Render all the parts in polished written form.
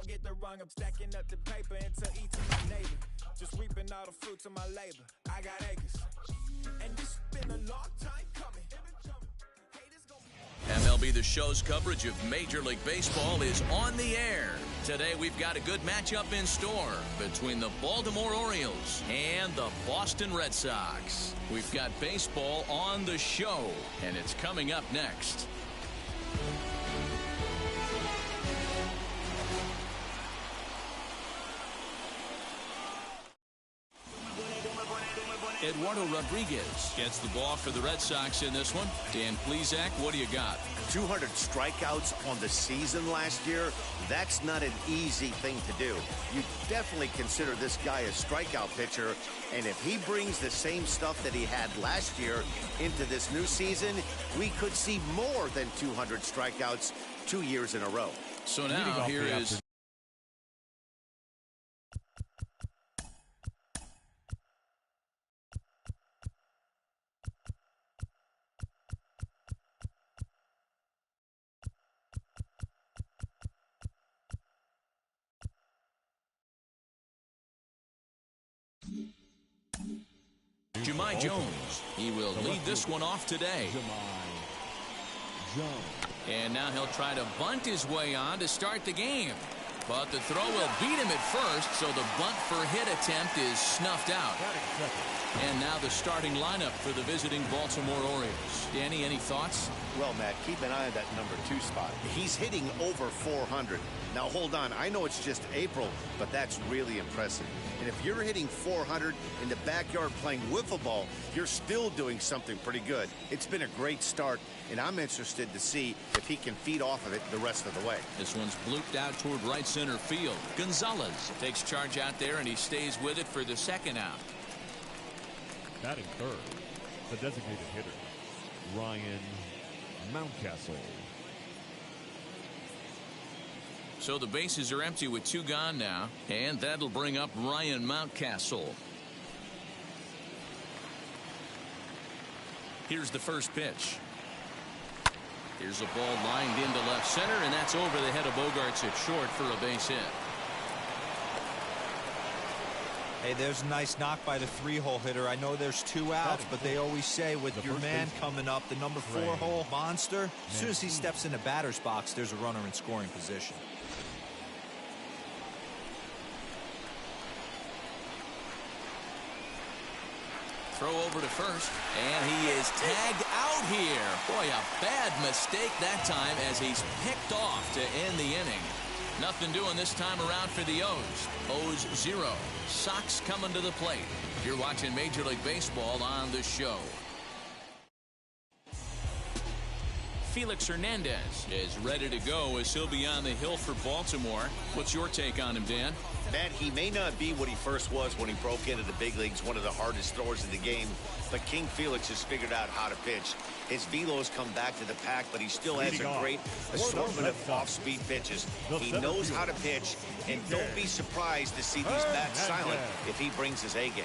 don't get the wrong, I'm stacking up the paper until eating my neighbor. Just reaping all the fruits of my labor. I got acres, and this been a long time coming. MLB The Show's coverage of Major League Baseball is on the air. Today we've got a good matchup in store between the Baltimore Orioles and the Boston Red Sox. We've got baseball on the show, and it's coming up next. Eduardo Rodriguez gets the ball for the Red Sox in this one. Dan Plesac, what do you got? 200 strikeouts on the season last year. That's not an easy thing to do. You definitely consider this guy a strikeout pitcher, and if he brings the same stuff that he had last year into this new season, we could see more than 200 strikeouts 2 years in a row. So now here is Jahmai Jones. He will lead this one off today. And now he'll try to bunt his way on to start the game. But the throw will beat him at first, so the bunt for hit attempt is snuffed out. And now the starting lineup for the visiting Baltimore Orioles. Danny, any thoughts? Well, Matt, keep an eye on that #2 spot. He's hitting over 400. Now, hold on. I know it's just April, but that's really impressive. And if you're hitting 400 in the backyard playing wiffle ball, you're still doing something pretty good. It's been a great start, and I'm interested to see if he can feed off of it the rest of the way. This one's blooped out toward right center field. Gonzalez takes charge out there, and he stays with it for the second out. Batting third, the designated hitter, Ryan Mountcastle. So the bases are empty with 2 gone now, and that'll bring up Ryan Mountcastle. Here's the first pitch. Here's a ball lined into left center, and that's over the head of Bogarts at short for a base hit. Hey, there's a nice knock by the 3-hole hitter. I know there's 2 outs, but they always say with your man coming up, the number 4-hole monster, as soon as he steps in the batter's box, there's a runner in scoring position. Throw over to first, and he is tagged out here. Boy, a bad mistake that time as he's picked off to end the inning. Nothing doing this time around for the O's. O's 0. Sox coming to the plate. You're watching Major League Baseball on the show. Felix Hernandez is ready to go as he'll be on the hill for Baltimore. What's your take on him, Dan? Matt, he may not be what he first was when he broke into the big leagues, one of the hardest throwers in the game, but King Felix has figured out how to pitch. His velo has come back to the pack, but he still has a great assortment of off-speed pitches. He knows how to pitch, and don't be surprised to see these bats silent if he brings his A game.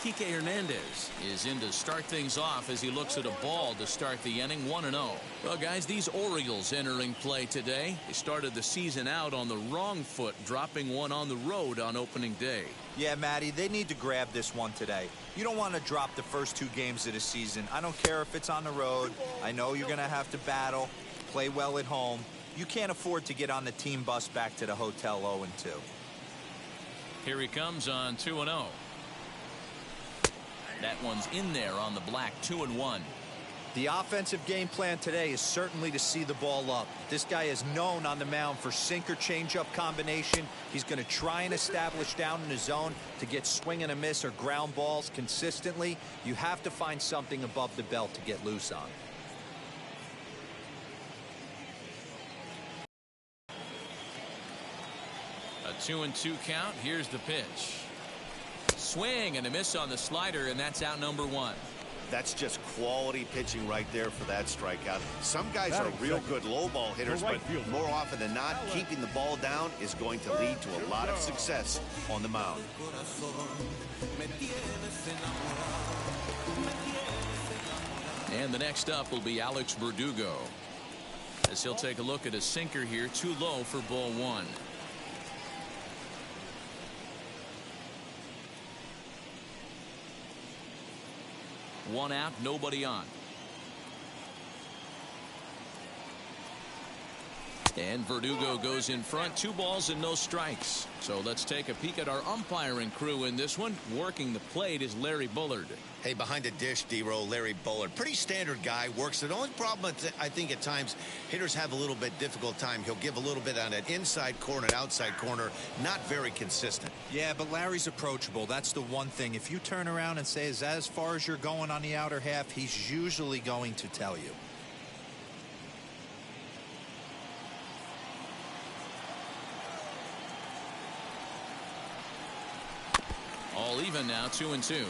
Kike Hernandez is in to start things off as he looks at a ball to start the inning, 1-0. Well, guys, these Orioles entering play today. They started the season out on the wrong foot, dropping one on the road on opening day. Yeah, Matty, they need to grab this one today. You don't want to drop the first 2 games of the season. I don't care if it's on the road. I know you're going to have to battle, play well at home. You can't afford to get on the team bus back to the hotel 0-2. Here he comes on 2-0. That one's in there on the black, 2-1. The offensive game plan today is certainly to see the ball up. This guy is known on the mound for sinker changeup combination. He's going to try and establish down in the zone to get swing and a miss or ground balls consistently. You have to find something above the belt to get loose on. A 2-2 count. Here's the pitch. Swing and a miss on the slider, and that's out number 1. That's just quality pitching right there for that strikeout. Some guys are real good low ball hitters, but more often than not, keeping the ball down is going to lead to a lot of success on the mound. And the next up will be Alex Verdugo. as he'll take a look at a sinker here, too low for ball one. One out, nobody on. And Verdugo goes in front, 2 balls and no strikes. So let's take a peek at our umpiring crew in this one. Working the plate is Larry Bullard. Hey, behind the dish, D-Row, Larry Bullard. Pretty standard guy, works. The only problem, I think at times, hitters have a little bit difficult time. He'll give a little bit on that inside corner and outside corner. Not very consistent. Yeah, but Larry's approachable. That's the one thing. If you turn around and say, is that as far as you're going on the outer half, he's usually going to tell you. All even now, 2-2.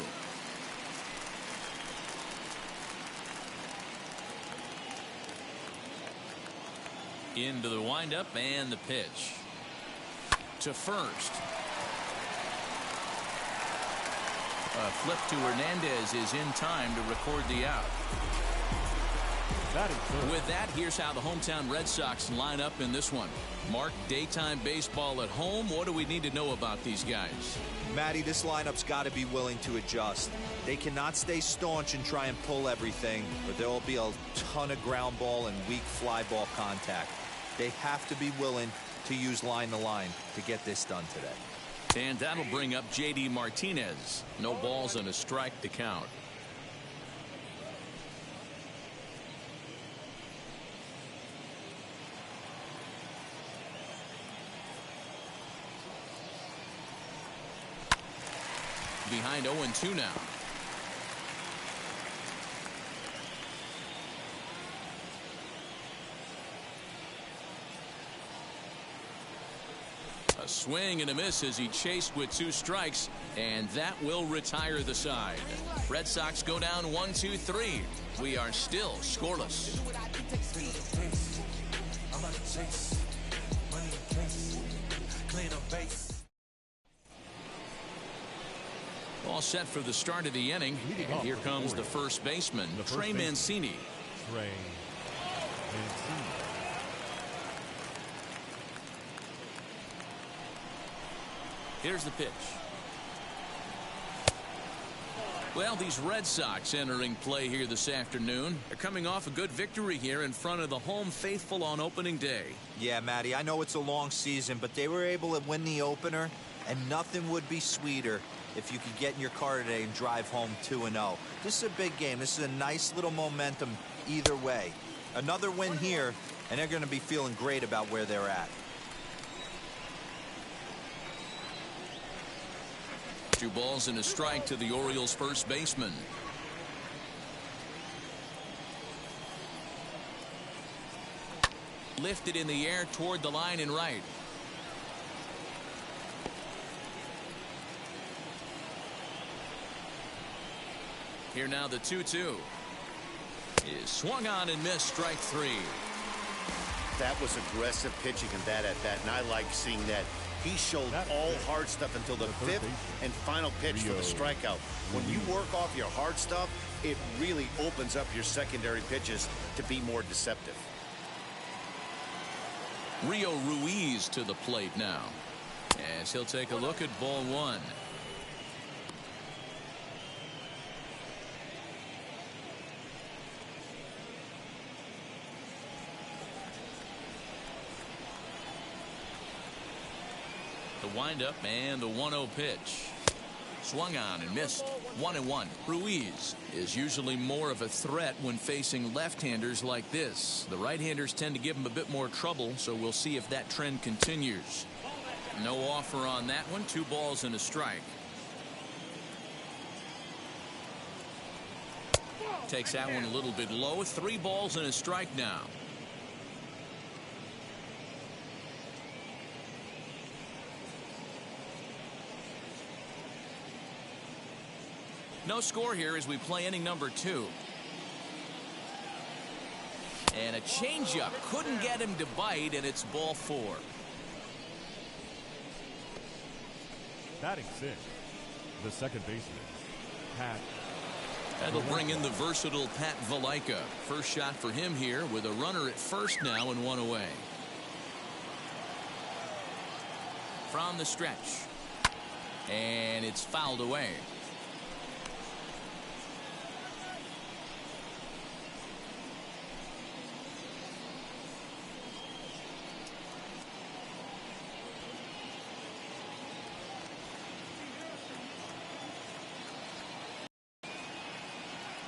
Into the windup and the pitch to first. A flip to Hernandez is in time to record the out. With that, here's how the hometown Red Sox line up in this one. Mark, daytime baseball at home. What do we need to know about these guys? Matty, this lineup's got to be willing to adjust. They cannot stay staunch and try and pull everything, or there will be a ton of ground ball and weak fly ball contact. They have to be willing to use line to line to get this done today. And that'll bring up J.D. Martinez. No balls and a strike to count. Behind 0-2 now. A swing and a miss as he chased with 2 strikes, and that will retire the side. Red Sox go down 1-2-3. We are still scoreless. All set for the start of the inning. And here comes the first baseman, Trey Mancini. Trey Mancini. Here's the pitch. Well, these Red Sox entering play here this afternoon. They're coming off a good victory here in front of the home faithful on opening day. Yeah, Matty, I know it's a long season, but they were able to win the opener, and nothing would be sweeter if you could get in your car today and drive home 2-0. This is a big game. This is a nice little momentum either way. Another win here, and they're going to be feeling great about where they're at. 2 balls and a strike to the Orioles first baseman. Lifted in the air toward the line and right. Here now the 2-2 is swung on and missed, strike 3. That was aggressive pitching in that at bat, and I like seeing that. He showed all hard stuff until the 5th and final pitch for the strikeout. When you work off your hard stuff, it really opens up your secondary pitches to be more deceptive. Rio Ruiz to the plate now, as he'll take a look at ball 1. The windup and the 1-0 pitch. Swung on and missed. 1-1. Ruiz is usually more of a threat when facing left-handers like this. The right-handers tend to give him a bit more trouble, so we'll see if that trend continues. No offer on that one. 2 balls and a strike. Takes that one a little bit low. 3 balls and a strike now. No score here as we play inning number 2. And a changeup couldn't get him to bite, and it's ball 4. Batting 6, the second baseman, Pat That'll bring in the versatile Pat Valaika. First shot for him here with a runner at first now and one away. From the stretch. And it's fouled away.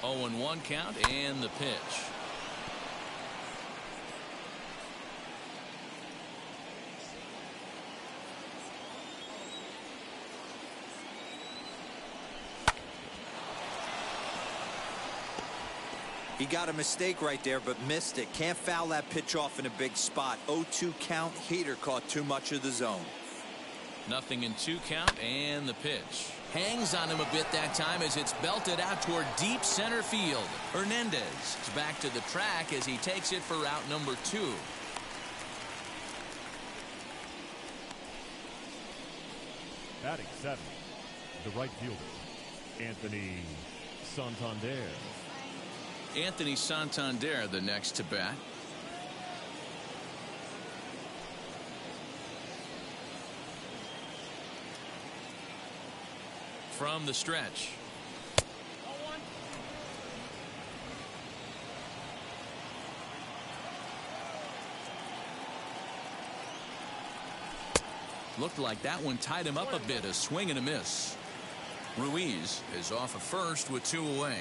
Oh, and 1 count and the pitch. He got a mistake right there, but missed it. Can't foul that pitch off in a big spot. 0-2 count. Heater caught too much of the zone. Nothing in 2 count and the pitch. Hangs on him a bit that time as it's belted out toward deep center field. Hernandez is back to the track as he takes it for route number 2. Batting 7, the right fielder, Anthony Santander. Anthony Santander the next to bat. From the stretch. Looked like that one tied him up a bit. A swing and a miss. Ruiz is off of first with 2 away.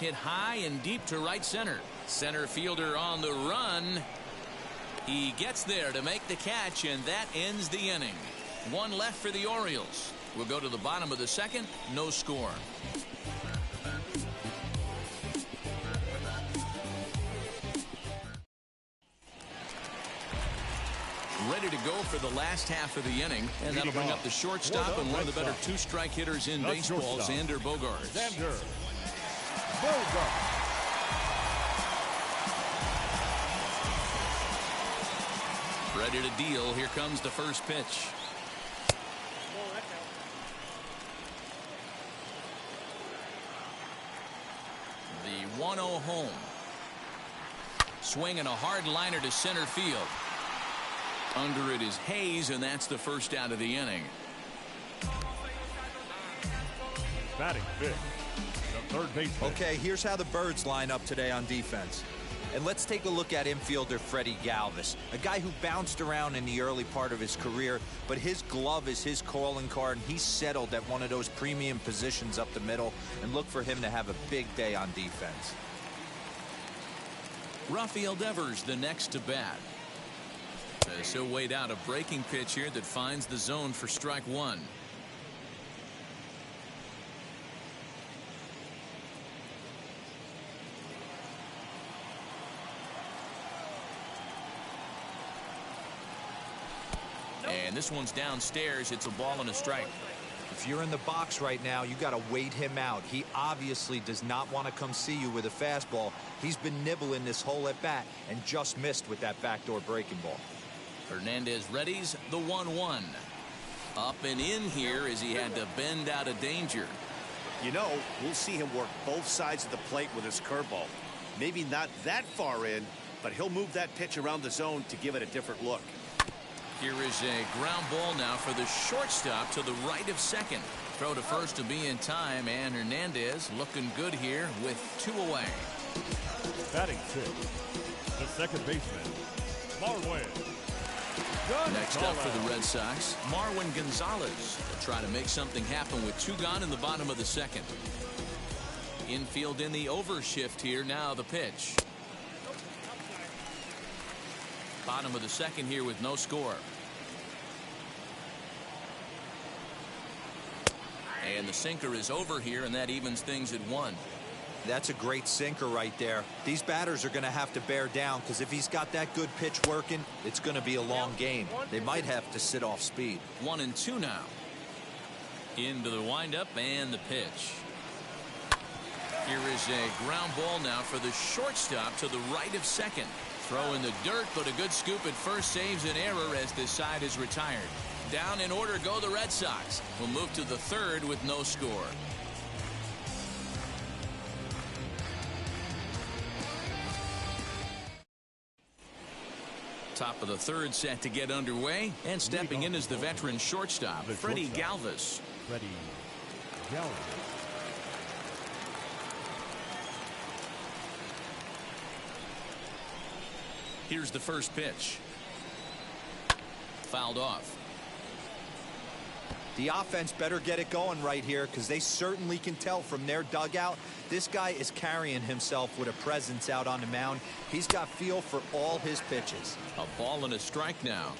Hit high and deep to right center. Center fielder on the run. He gets there to make the catch, and that ends the inning. 1 left for the Orioles. We'll go to the bottom of the second. No score. Ready to go for the last half of the inning, and that'll bring up the shortstop and one of the better 2-strike hitters in baseball, Xander Bogaerts. Xander Bogaerts. Ready to deal. Here comes the first pitch. The 1-0 home. Swing and a hard liner to center field. Under it is Hayes, and that's the first out of the inning. Batting 5th, the third baseman. Okay, here's how the Birds line up today on defense. And let's take a look at infielder Freddie Galvis, a guy who bounced around in the early part of his career, but his glove is his calling card, and he's settled at one of those premium positions up the middle, and look for him to have a big day on defense. Rafael Devers the next to bat. As he'll wait out a breaking pitch here that finds the zone for strike 1. And this one's downstairs. It's a ball and a strike. If you're in the box right now, you got to wait him out. He obviously does not want to come see you with a fastball. He's been nibbling this whole at bat and just missed with that backdoor breaking ball. Hernandez readies the 1-1. Up and in here as he had to bend out of danger. You know, we'll see him work both sides of the plate with his curveball. Maybe not that far in, but he'll move that pitch around the zone to give it a different look. Here is a ground ball now for the shortstop to the right of second. Throw to first to be in time, and Hernandez looking good here with 2 away. Batting 6th, the second baseman, Marwin. Next up for the Red Sox, Marwin Gonzalez. They'll try to make something happen with 2 gone in the bottom of the second. Infield in the overshift here. Now the pitch. Bottom of the second here with no score. And the sinker is over here, and that evens things at 1. That's a great sinker right there. These batters are going to have to bear down, because if he's got that good pitch working, it's going to be a long game. They might have to sit off speed. 1-2 now. Into the windup and the pitch. Here is a ground ball now for the shortstop to the right of second. Throw in the dirt, but a good scoop at first saves an error as this side is retired. Down in order go the Red Sox. We'll move to the third with no score. Top of the third set to get underway, and stepping in is the veteran shortstop, Freddie Galvis. Freddie Galvis. Here's the first pitch. Fouled off. The offense better get it going right here because they certainly can tell from their dugout this guy is carrying himself with a presence out on the mound. He's got feel for all his pitches. A ball and a strike now.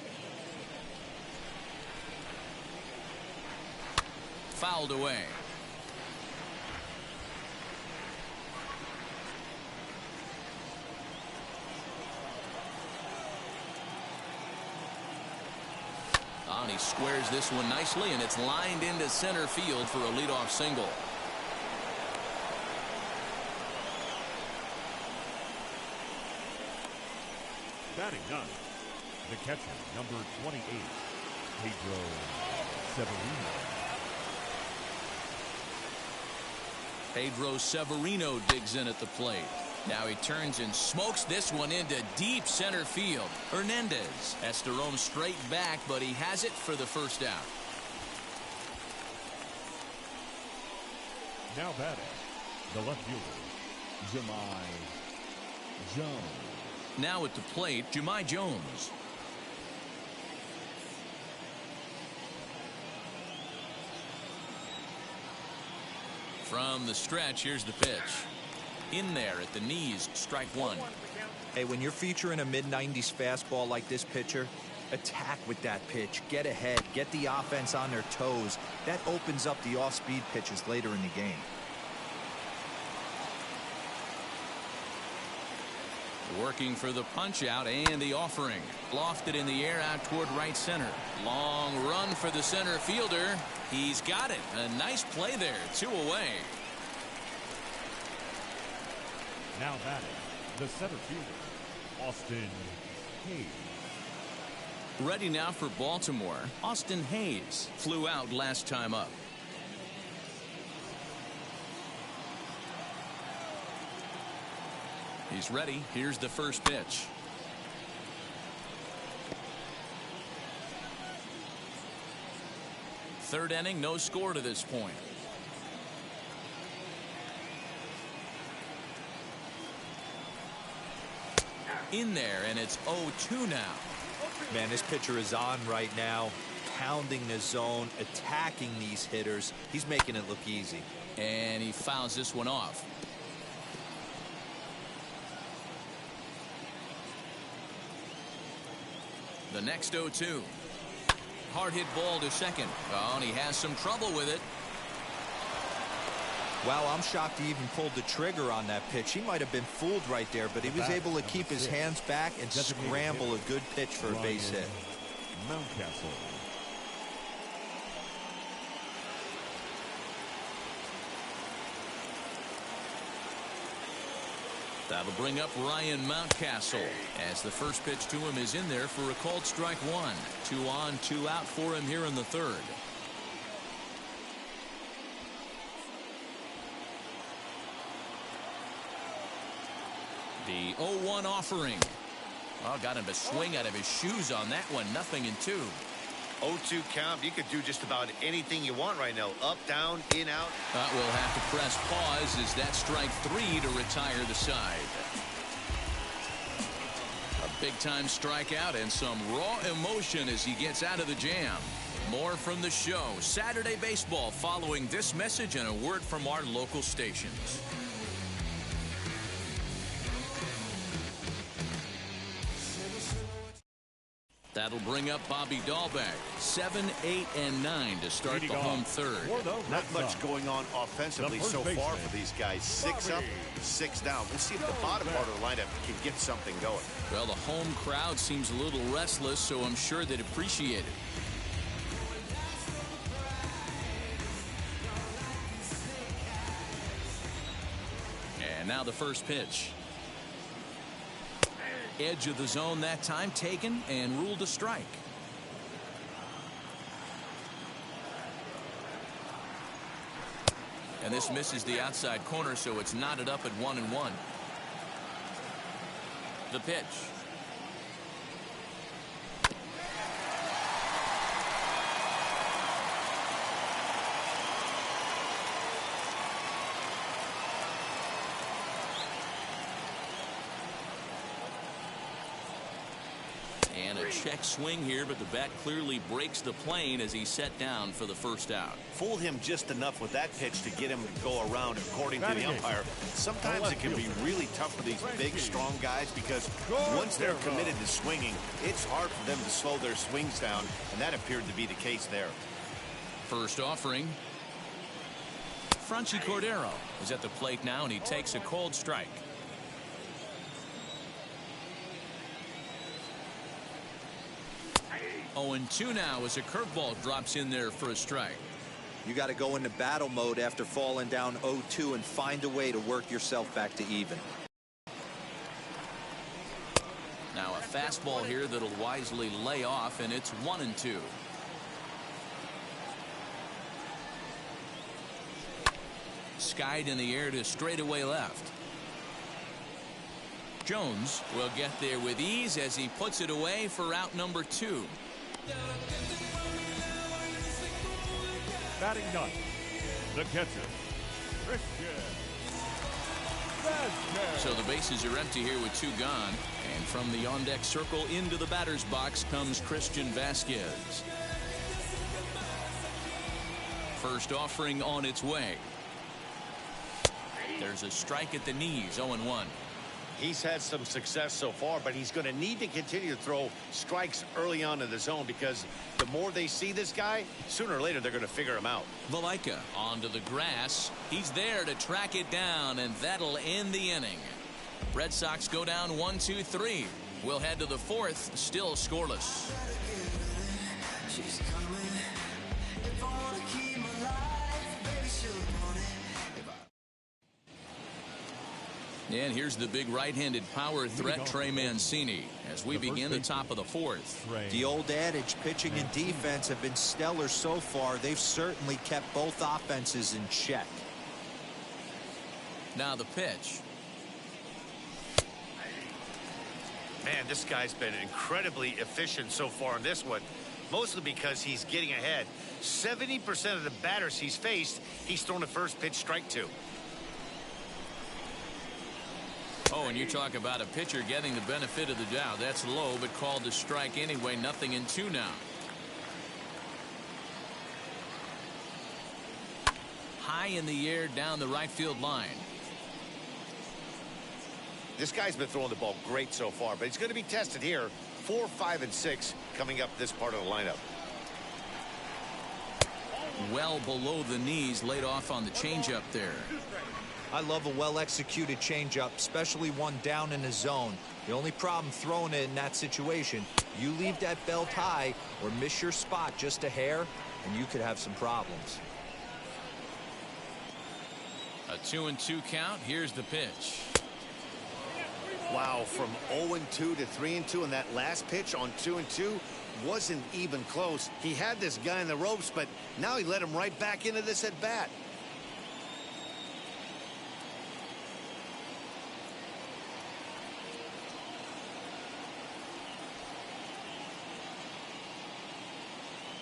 Fouled away. And he squares this one nicely, and it's lined into center field for a leadoff single. Batting ninth, the catcher, number 28, Pedro Severino. Pedro Severino digs in at the plate. Now he turns and smokes this one into deep center field. Hernandez has to roam straight back, but he has it for the first out. Now batting, the left fielder, Jahmai Jones. Now at the plate, Jahmai Jones. From the stretch, here's the pitch. In there at the knees, strike one. Hey, when you're featuring a mid-90s fastball like this pitcher, attack with that pitch. Get ahead. Get the offense on their toes. That opens up the off-speed pitches later in the game. Working for the punch-out and the offering. Lofted in the air out toward right center. Long run for the center fielder. He's got it. A nice play there. 2 away. Now batting, the center fielder, Austin Hayes. Ready now for Baltimore. Austin Hayes flew out last time up. He's ready. Here's the first pitch. Third inning, no score to this point. In there, and it's 0-2 now. Man, this pitcher is on right now, pounding the zone, attacking these hitters. He's making it look easy. And he fouls this one off. The next 0-2. Hard hit ball to second. Oh, and he has some trouble with it. Wow, I'm shocked he even pulled the trigger on that pitch. He might have been fooled right there, but he was able to keep his hands back and scramble a good pitch for a base hit. Mountcastle. That'll bring up Ryan Mountcastle as the first pitch to him is in there for a called strike one. 2 on, 2 out for him here in the third. The 0-1 offering. Oh, got him to swing out of his shoes on that one. 0-2. 0-2 count. You could do just about anything you want right now. Up, down, in, out. We'll have to press pause as that strike 3 to retire the side. A big-time strikeout and some raw emotion as he gets out of the jam. More from the show. Saturday Baseball following this message and a word from our local stations. That'll bring up Bobby Dahlbeck. 7, 8, and 9 to start the home third. Not much going on offensively so far for these guys. 6 up, 6 down. Let's see if the bottom part of the lineup can get something going. Well, the home crowd seems a little restless, so I'm sure they'd appreciate it. And now the first pitch. Edge of the zone that time taken and ruled a strike. And this misses the outside corner, so it's knotted up at 1-1. The pitch. And a check swing here, but the bat clearly breaks the plane as he's set down for the first out. Fooled him just enough with that pitch to get him to go around, according to the umpire. Sometimes it can be really tough for these big, strong guys because once they're committed to swinging, it's hard for them to slow their swings down, and that appeared to be the case there. First offering. Franchy Cordero is at the plate now, and he takes a cold strike. Oh, and 2 now as a curveball drops in there for a strike. You got to go into battle mode after falling down 0-2 and find a way to work yourself back to even. Now a fastball here that'll wisely lay off, and it's 1-2. Skied in the air to straightaway left. Jones will get there with ease as he puts it away for out number 2. Batting ninth, the catcher, Christian Vasquez. So the bases are empty here with 2 gone. And from the on-deck circle into the batter's box comes Christian Vasquez. First offering on its way. There's a strike at the knees, 0-1. He's had some success so far, but he's going to need to continue to throw strikes early on in the zone because the more they see this guy, sooner or later they're going to figure him out. Valaika onto the grass. He's there to track it down, and that'll end the inning. Red Sox go down 1-2-3. We'll head to the 4th, still scoreless. And here's the big right-handed power threat, Trey Mancini, as we begin the top of the 4th. The old adage, pitching and defense have been stellar so far. They've certainly kept both offenses in check. Now the pitch. Man, this guy's been incredibly efficient so far in this one, mostly because he's getting ahead. 70% of the batters he's faced, he's thrown a first pitch strike to. Oh, and you talk about a pitcher getting the benefit of the doubt. That's low, but called to strike anyway. 0-2 now. High in the air down the right field line. This guy's been throwing the ball great so far, but he's going to be tested here. 4, 5, and 6 coming up this part of the lineup. Well below the knees, laid off on the changeup there. I love a well-executed changeup, especially one down in the zone. The only problem throwing it in that situation, you leave that belt high or miss your spot just a hair, and you could have some problems. A 2-2 count. Here's the pitch. Wow, from 0-2 to 3-2, and that last pitch on 2-2 wasn't even close. He had this guy in the ropes, but now he let him right back into this at bat.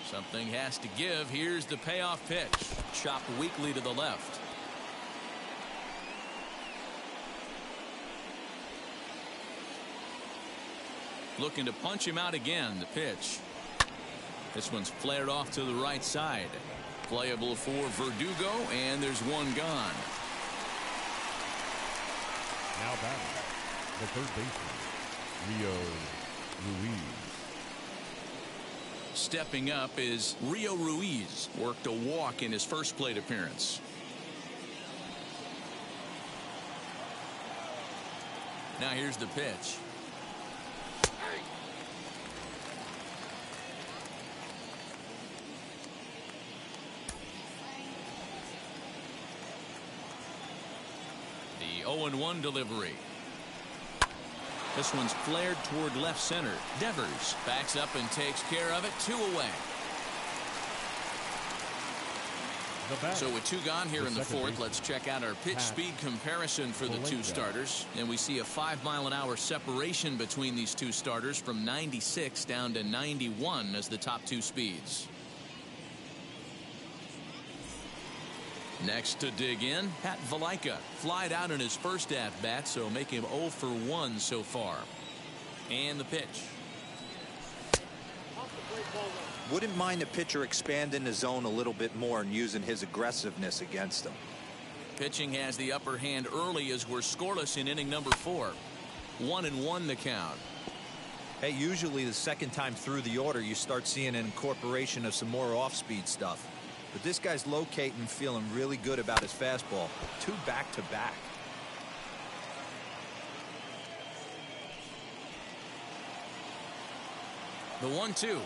Something has to give. Here's the payoff pitch. Chopped weakly to the left. Looking to punch him out again. The pitch. This one's flared off to the right side. Playable for Verdugo, and there's one gone. Now batting, the third baseman, Rio Ruiz. Stepping up is Rio Ruiz. Worked a walk in his first plate appearance. Now here's the pitch. The 0-1 delivery. This one's flared toward left center. Devers backs up and takes care of it. 2 away. So with 2 gone here in the 4th, let's check out our pitch speed comparison for the 2 starters. And we see a 5-mile-an-hour separation between these 2 starters from 96 down to 91 as the top 2 speeds. Next to dig in, Pat Valaika flied out in his first at-bat, so make him 0 for 1 so far. And the pitch. Wouldn't mind the pitcher expanding the zone a little bit more and using his aggressiveness against him. Pitching has the upper hand early as we're scoreless in inning number 4. 1-1 the count. Hey, usually the second time through the order you start seeing an incorporation of some more off-speed stuff. But this guy's locating, feeling really good about his fastball. 2 back-to-back. The 1-2.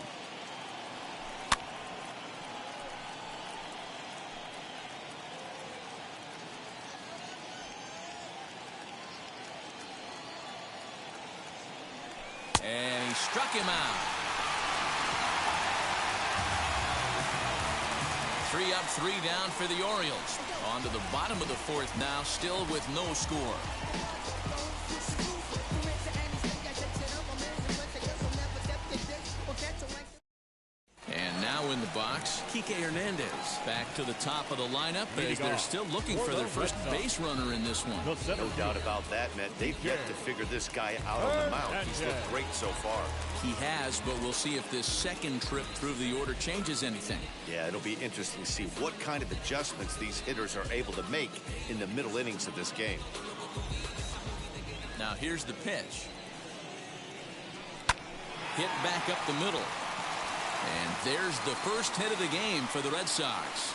And he struck him out. 3 up, 3 down for the Orioles. On to the bottom of the 4th now, still with no score. And now in the box, Kike Hernandez back to the top of the lineup as they're still looking for their first base runner in this one. No doubt about that, Matt. They've yet to figure this guy out on the mound. He's looked great so far. He has, but we'll see if this second trip through the order changes anything. Yeah, it'll be interesting to see what kind of adjustments these hitters are able to make in the middle innings of this game. Now here's the pitch. Hit back up the middle. And there's the first hit of the game for the Red Sox.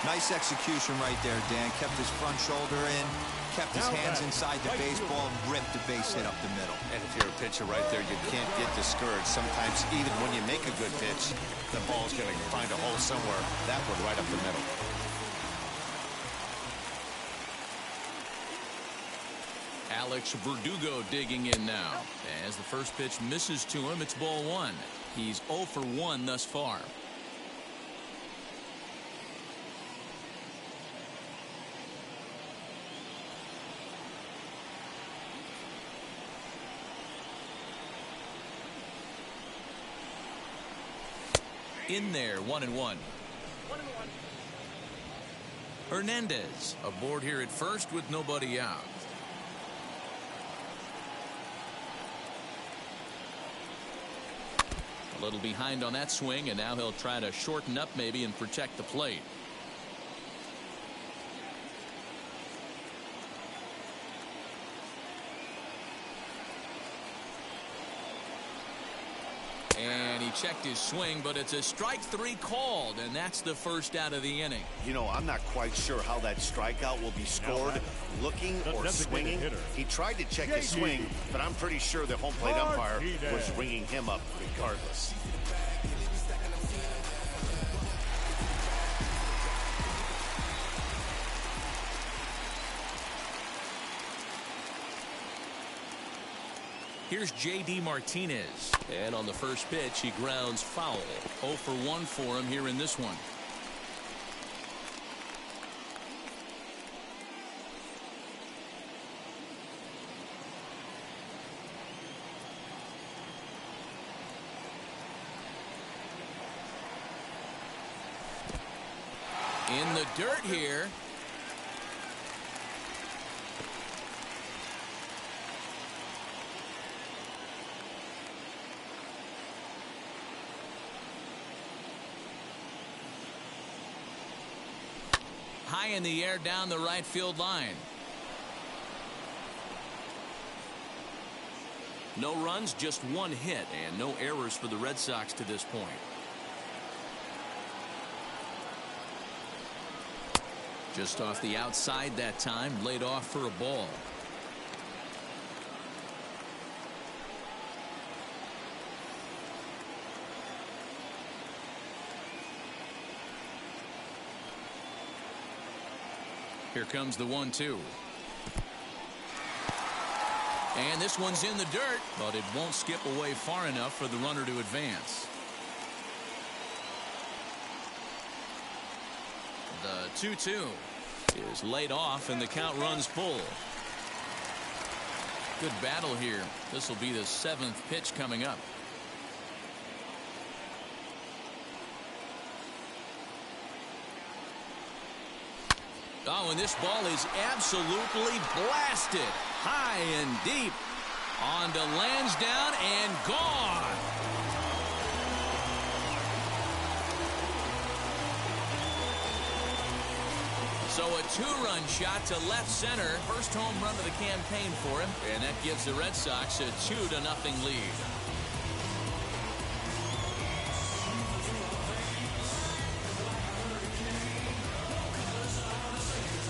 Nice execution right there, Dan. Kept his front shoulder in, kept his hands inside the baseball, and ripped the base hit up the middle. And if you're a pitcher right there, you can't get discouraged. Sometimes even when you make a good pitch, the ball's going to find a hole somewhere. That one right up the middle. Alex Verdugo digging in now. As the first pitch misses to him, it's ball 1. He's 0 for 1 thus far. In there, 1-1. Hernandez aboard here at first with nobody out. A little behind on that swing, and now he'll try to shorten up maybe and protect the plate. And he checked his swing, but it's a strike 3 called, and that's the first out of the inning. You know, I'm not quite sure how that strikeout will be scored. Looking or swinging. He tried to check his swing, but I'm pretty sure the home plate umpire was ringing him up regardless. Here's J.D. Martinez. And on the first pitch, he grounds foul. 0 for 1 for him here in this one. In the dirt here. High in the air down the right field line. No runs, just 1 hit, and no errors for the Red Sox to this point. Just off the outside that time, laid off for a ball. Here comes the 1-2. And this one's in the dirt, but it won't skip away far enough for the runner to advance. The 2-2 is laid off, and the count runs full. Good battle here. This will be the 7th pitch coming up. Oh, and this ball is absolutely blasted. High and deep. On to Lansdowne and gone. So a 2-run shot to left center. First home run of the campaign for him. And that gives the Red Sox a 2-0 lead.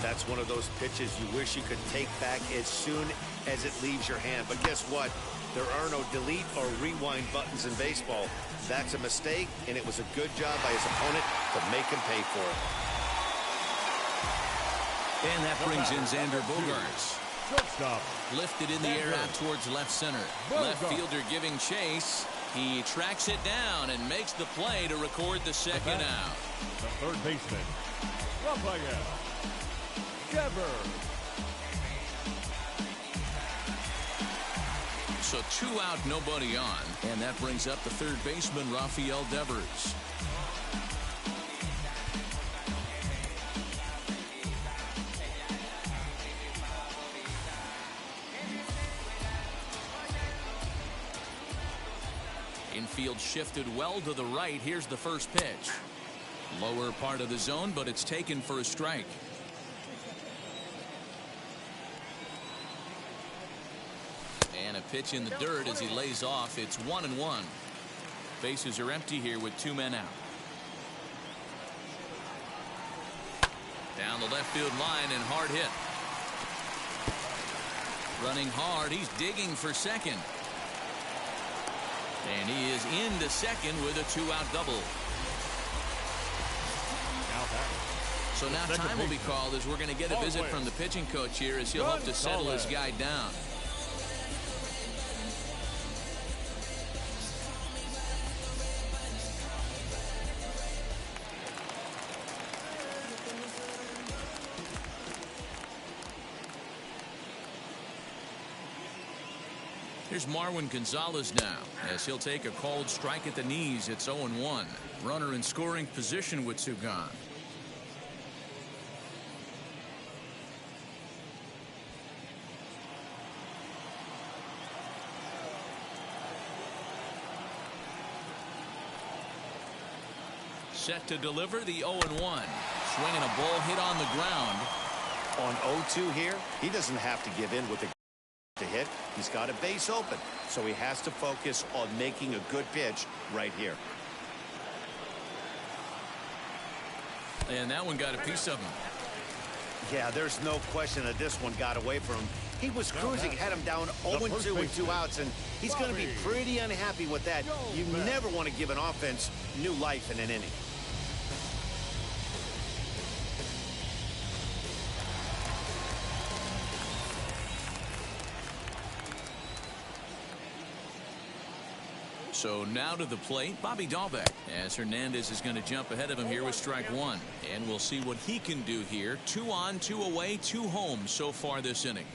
That's one of those pitches you wish you could take back as soon as it leaves your hand. But guess what? There are no delete or rewind buttons in baseball. That's a mistake, and it was a good job by his opponent to make him pay for it. And that brings in Xander Bogaerts. Shortstop. Lifted in the air out towards left center. Left fielder giving chase. He tracks it down and makes the play to record the second out. The third baseman, Rafael Devers. So 2 out, nobody on. And that brings up the third baseman, Rafael Devers. Infield shifted well to the right. Here's the first pitch. Lower part of the zone, but it's taken for a strike. And a pitch in the dirt as he lays off. It's 1-1. Bases are empty here with 2 men out. Down the left field line and hard hit. Running hard. He's digging for second. And he is into second with a 2-out double. So now time will be called as we're going to get a visit from the pitching coach here as he'll hope to settle his guy down. Here's Marwin Gonzalez now as he'll take a called strike at the knees. It's 0-1. Runner in scoring position with 2 gone. Set to deliver the 0-1. Swinging a ball hit on the ground. On 0-2 here, he doesn't have to give in with the to hit. He's got a base open, so he has to focus on making a good pitch right here. And that one got a piece of him. Yeah, there's no question that this one got away from him. He was cruising, had him down 0-2 with 2 outs, and he's going to be pretty unhappy with that. You never want to give an offense new life in an inning. So now to the plate, Bobby Dahlbeck, as Hernandez is going to jump ahead of him here with strike 1. And we'll see what he can do here. 2 on, 2 away, 2 home so far this inning.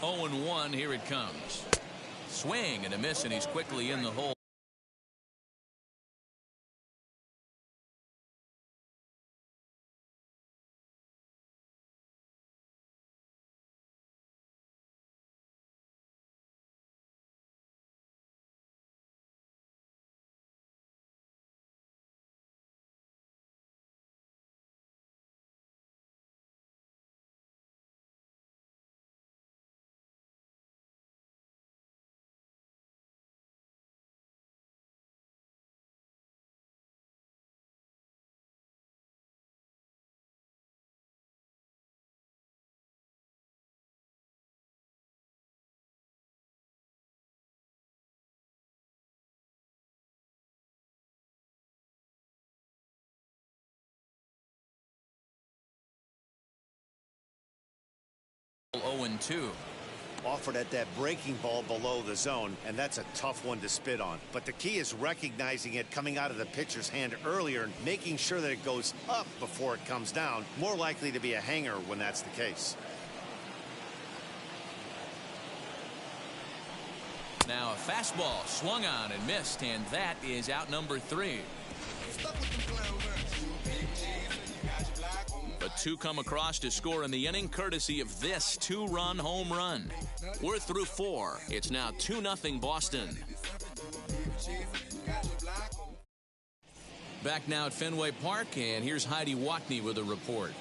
Oh and 1, here it comes. Swing and a miss, and he's quickly in the hole. 0-2. Offered at that breaking ball below the zone, and that's a tough one to spit on. But the key is recognizing it coming out of the pitcher's hand earlier and making sure that it goes up before it comes down. More likely to be a hanger when that's the case. Now a fastball swung on and missed, and that is out number 3. But 2 come across to score in the inning, courtesy of this 2-run home run. We're through 4. It's now 2-0 Boston. Back now at Fenway Park, and here's Heidi Watney with a report.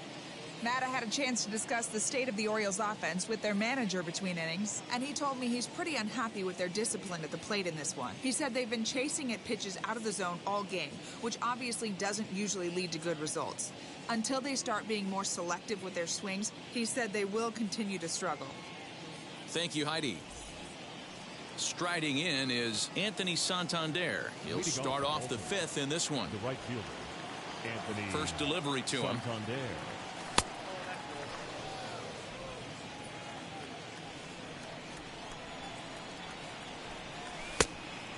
Matt, I had a chance to discuss the state of the Orioles offense with their manager between innings, and he told me he's pretty unhappy with their discipline at the plate in this one. He said they've been chasing at pitches out of the zone all game, which obviously doesn't usually lead to good results. Until they start being more selective with their swings, he said they will continue to struggle. Thank you, Heidi. Striding in is Anthony Santander. He'll start off the 5th in this one. The right fielder, Anthony. First delivery to him. Santander.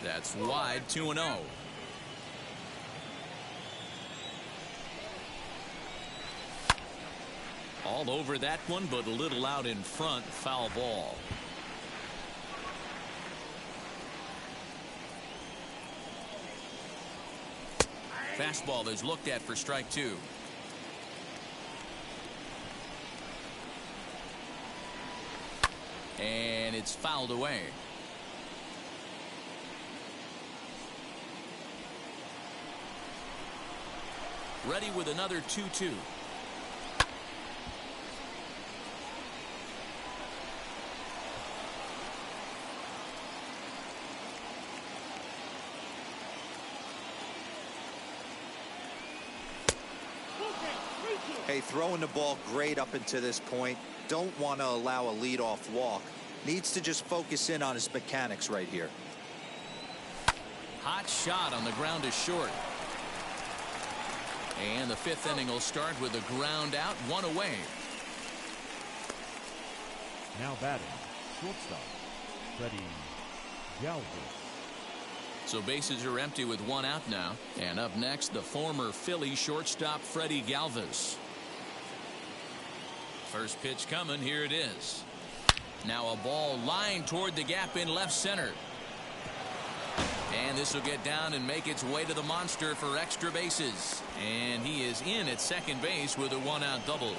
That's wide, 2-0. All over that one, but a little out in front. Foul ball. Fastball is looked at for strike 2. And it's fouled away. Ready with another 2-2. Hey, throwing the ball great up until this point. Don't want to allow a leadoff walk. Needs to just focus in on his mechanics right here. Hot shot on the ground is short. And the 5th inning will start with a ground out, 1 away. Now batting, shortstop, Freddie Galvis. So bases are empty with 1 out now. And up next, the former Philly shortstop, Freddie Galvis. First pitch coming, here it is. Now a ball lined toward the gap in left center. And this will get down and make its way to the monster for extra bases. And he is in at second base with a 1-out double.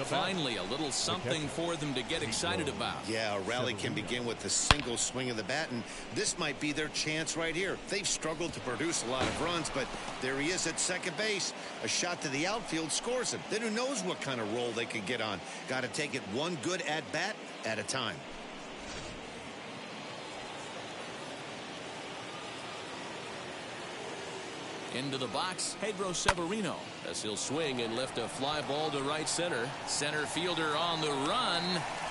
Finally, a little something for them to get excited about. Yeah, a rally can begin with a single swing of the bat, and this might be their chance right here. They've struggled to produce a lot of runs, but there he is at second base. A shot to the outfield scores him. Then who knows what kind of roll they could get on. Got to take it one good at-bat at a time. Into the box, Pedro Severino, as he'll swing and lift a fly ball to right center. Center fielder on the run.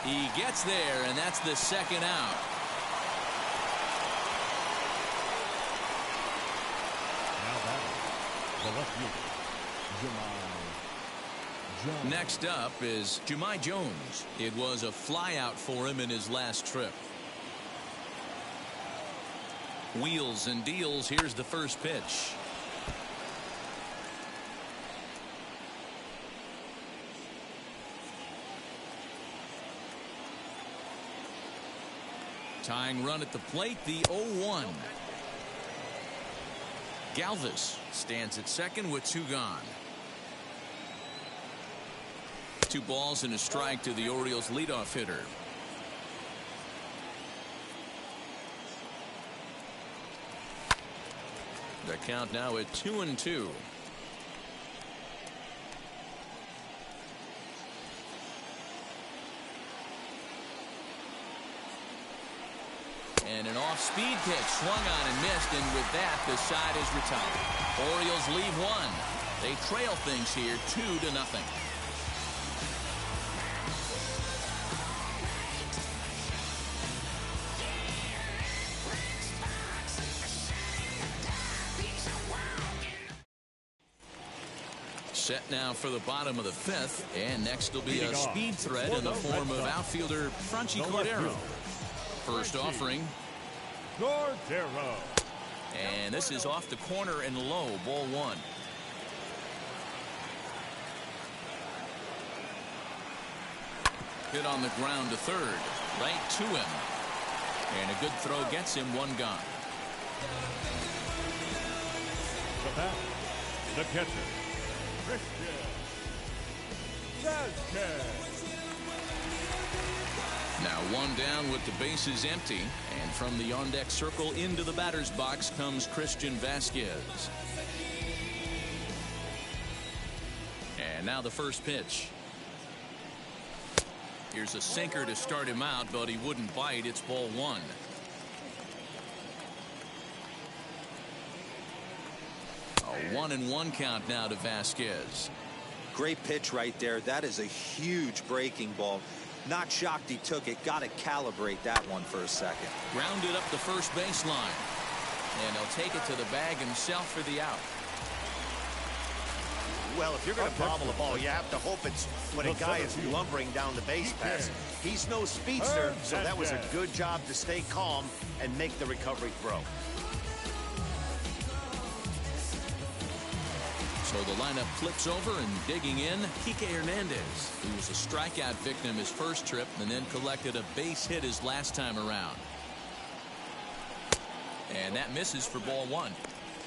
He gets there, and that's the 2nd out. Now batting, the left fielder, Jahmai Jones. Next up is Jahmai Jones. It was a flyout for him in his last trip. Wheels and deals. Here's the first pitch. Tying run at the plate, the 0-1. Galvis stands at second with 2 gone. 2 balls and a strike to the Orioles leadoff hitter. The count now at 2-2. And an off-speed pitch swung on and missed, and with that, the side is retired. Orioles leave 1. They trail things here 2-0. Set now for the bottom of the fifth, and next will be a speed threat in the form of outfielder Franchy Cordero. First offering. Cordero. And this is off the corner and low, ball one. Hit on the ground to third, right to him. And a good throw gets him one gone. The bat, the catcher, Christian Vasquez. Now one down with the bases empty, and from the on-deck circle into the batter's box comes Christian Vasquez. And now the first pitch. Here's a sinker to start him out, but he wouldn't bite. It's ball one. A 1-1 count now to Vasquez. Great pitch right there. That is a huge breaking ball. Not shocked he took it. Got to calibrate that one for a second. Grounded up the first baseline. And he'll take it to the bag himself for the out. Well, if you're going to bobble a ball, you have to hope it's when a guy is lumbering down the base pass. He's no speedster, so that was a good job to stay calm and make the recovery throw. So the lineup flips over, and digging in, Kike Hernandez, who was a strikeout victim his first trip and then collected a base hit his last time around. And that misses for ball one.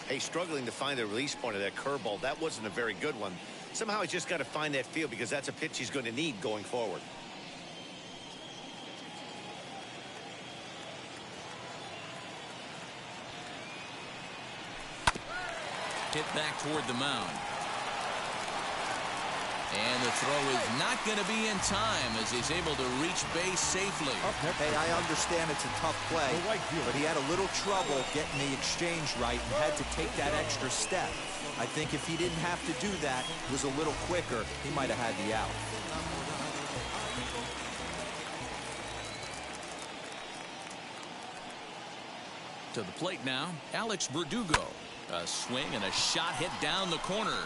Hey, struggling to find the release point of that curveball. That wasn't a very good one. Somehow he's just got to find that feel, because that's a pitch he's going to need going forward. Hit back toward the mound. And the throw is not going to be in time as he's able to reach base safely. Hey, I understand it's a tough play, but he had a little trouble getting the exchange right and had to take that extra step. I think if he didn't have to do that, was a little quicker, he might have had the out. To the plate now, Alex Verdugo. A swing and a shot hit down the corner.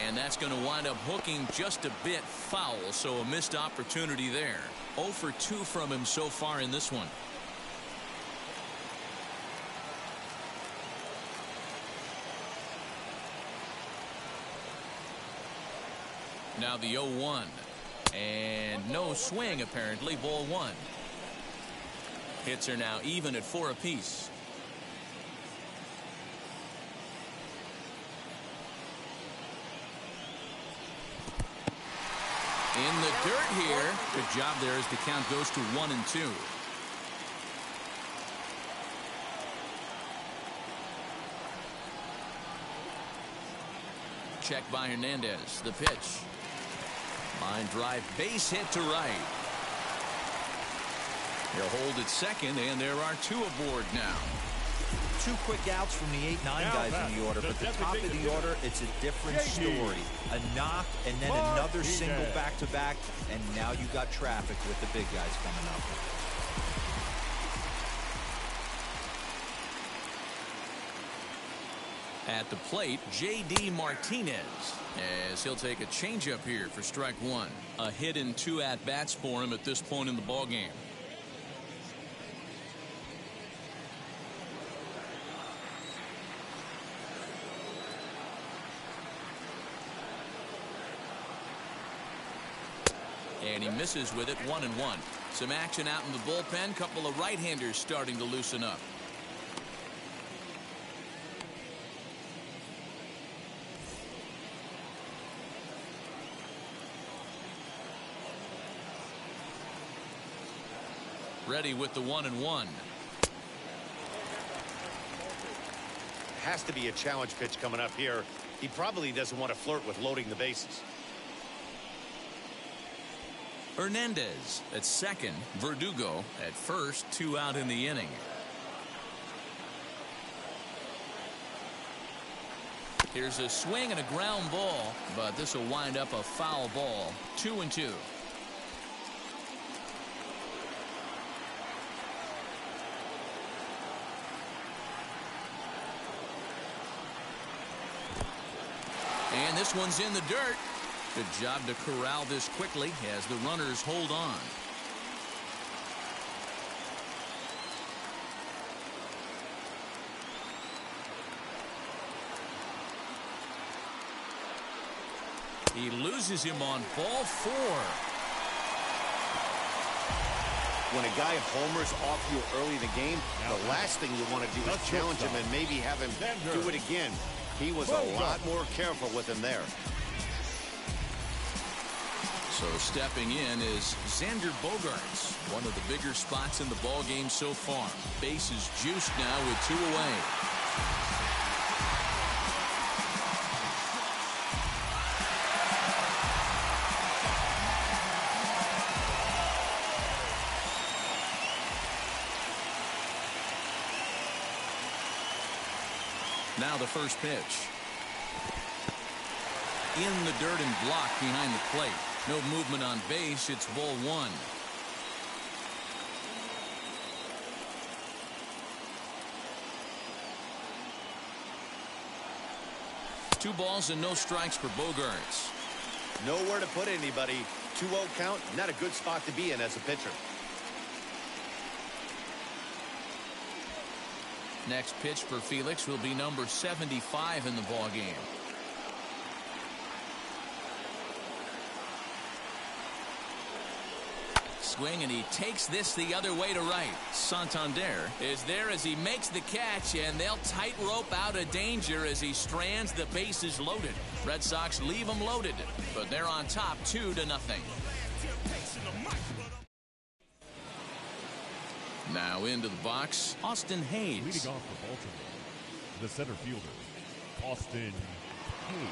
And that's going to wind up hooking just a bit foul, so a missed opportunity there. 0 for 2 from him so far in this one. Now the 0-1. And no swing apparently, ball one. Hits are now even at 4 apiece. In the dirt here. Good job there as the count goes to 1-2. Check by Hernandez. The pitch. Line drive, base hit to right. He'll hold at second, and there are 2 aboard now. 2 quick outs from the 8-9 guys in the order, but the top of the order, it's a different story. A knock and then another single back-to-back, and now you got traffic with the big guys coming up. At the plate, J.D. Martinez, as he'll take a changeup here for strike one. A hit in 2 at-bats for him at this point in the ballgame. And he misses with it, 1-1. Some action out in the bullpen. Couple of right-handers starting to loosen up. Ready with the 1-1. Has to be a challenge pitch coming up here. He probably doesn't want to flirt with loading the bases. Hernandez at second, Verdugo at first, 2 out in the inning. Here's a swing and a ground ball, but this will wind up a foul ball. 2-2. And this one's in the dirt. Good job to corral this quickly as the runners hold on. He loses him on ball 4. When a guy homers off you early in the game, the last thing you want to do is challenge him and maybe have him do it again. He was a lot more careful with him there. So stepping in is Xander Bogaerts, one of the bigger spots in the ball game so far. Bases juiced now with 2 away. Now the first pitch. In the dirt and blocked behind the plate. No movement on base. It's ball 1. Two balls and no strikes for Bogaerts. Nowhere to put anybody. 2-0 count. Not a good spot to be in as a pitcher. Next pitch for Felix will be number 75 in the ball game. Swing, and he takes this the other way to right. Santander is there as he makes the catch, and they'll tightrope out of danger as he strands the bases loaded. Red Sox leave them loaded, but they're on top 2-0. Now into the box, Austin Hayes. Leading off for Baltimore, the center fielder, Austin Hayes.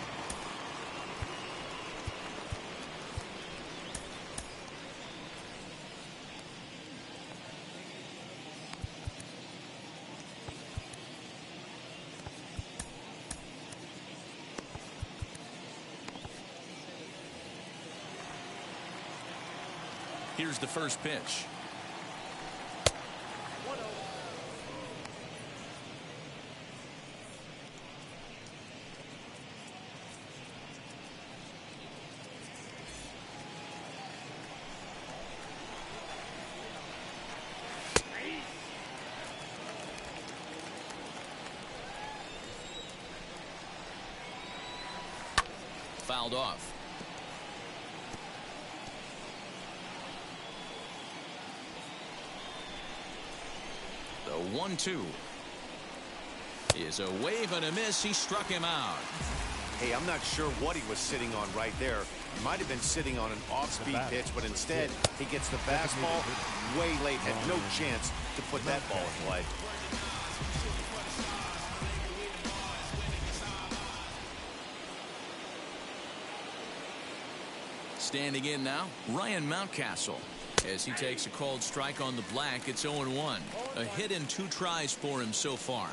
Here's the first pitch. Fouled off. The 1-2 is a wave and a miss. He struck him out. Hey, I'm not sure what he was sitting on right there. He might have been sitting on an off-speed pitch, but instead he gets the fastball way late. Had no chance to put that ball in play. Standing in now, Ryan Mountcastle. As he takes a called strike on the black, it's 0-1. A hit and 2 tries for him so far.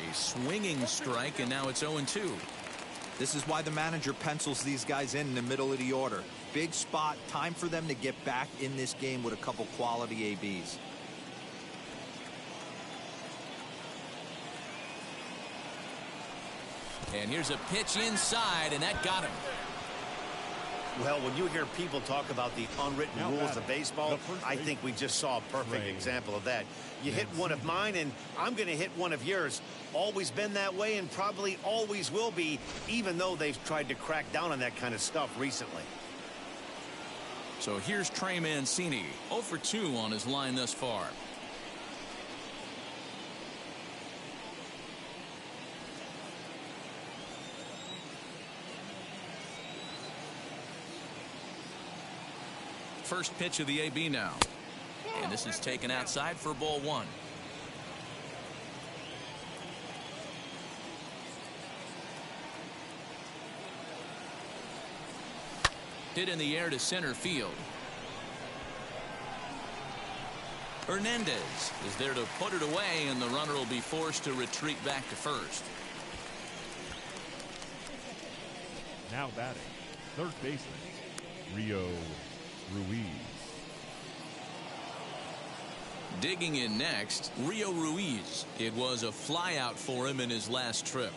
A swinging strike, and now it's 0-2. This is why the manager pencils these guys in the middle of the order. Big spot, time for them to get back in this game with a couple quality ABs. And here's a pitch inside, and that got him. Well, when you hear people talk about the unwritten rules of baseball, I think we just saw a perfect example of that. You hit one of mine, and I'm going to hit one of yours. Always been that way, and probably always will be, even though they've tried to crack down on that kind of stuff recently. So here's Trey Mancini, 0 for 2 on his line thus far. First pitch of the AB now. And this is taken outside for ball 1. Hit in the air to center field. Hernandez is there to put it away, and the runner will be forced to retreat back to first. Now batting, third baseman, Rio Ruiz. Digging in next, Rio Ruiz. It was a flyout for him in his last trip.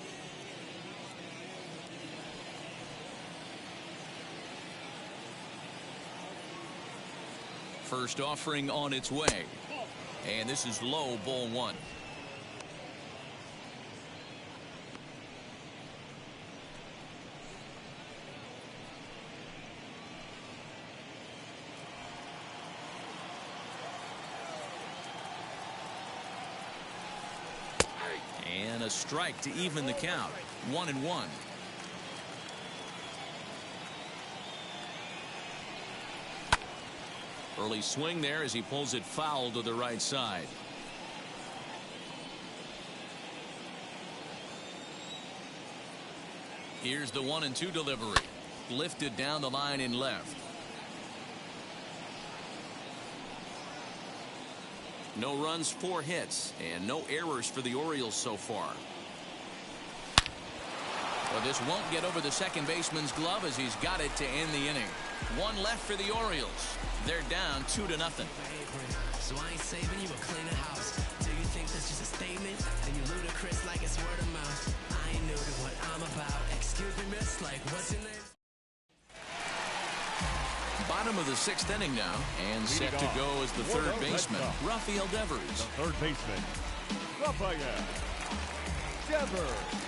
First offering on its way. And this is low, ball one. And a strike to even the count. 1-1. Early swing there as he pulls it foul to the right side. Here's the 1-2 delivery. Lifted down the line in left. No runs, 4 hits, and no errors for the Orioles so far. Well, this won't get over the second baseman's glove as he's got it to end the inning. 1 left for the Orioles. They're down 2-0. So I ain't saving you a cleaner house. Do you think that's just a statement? Then you ludicrous like it's word of mouth. I ain't new to what I'm about. Excuse me, miss, like what's your name? Bottom of the 6th inning now, and set to go is the third baseman, Rafael Devers. The third baseman, Rafael Devers.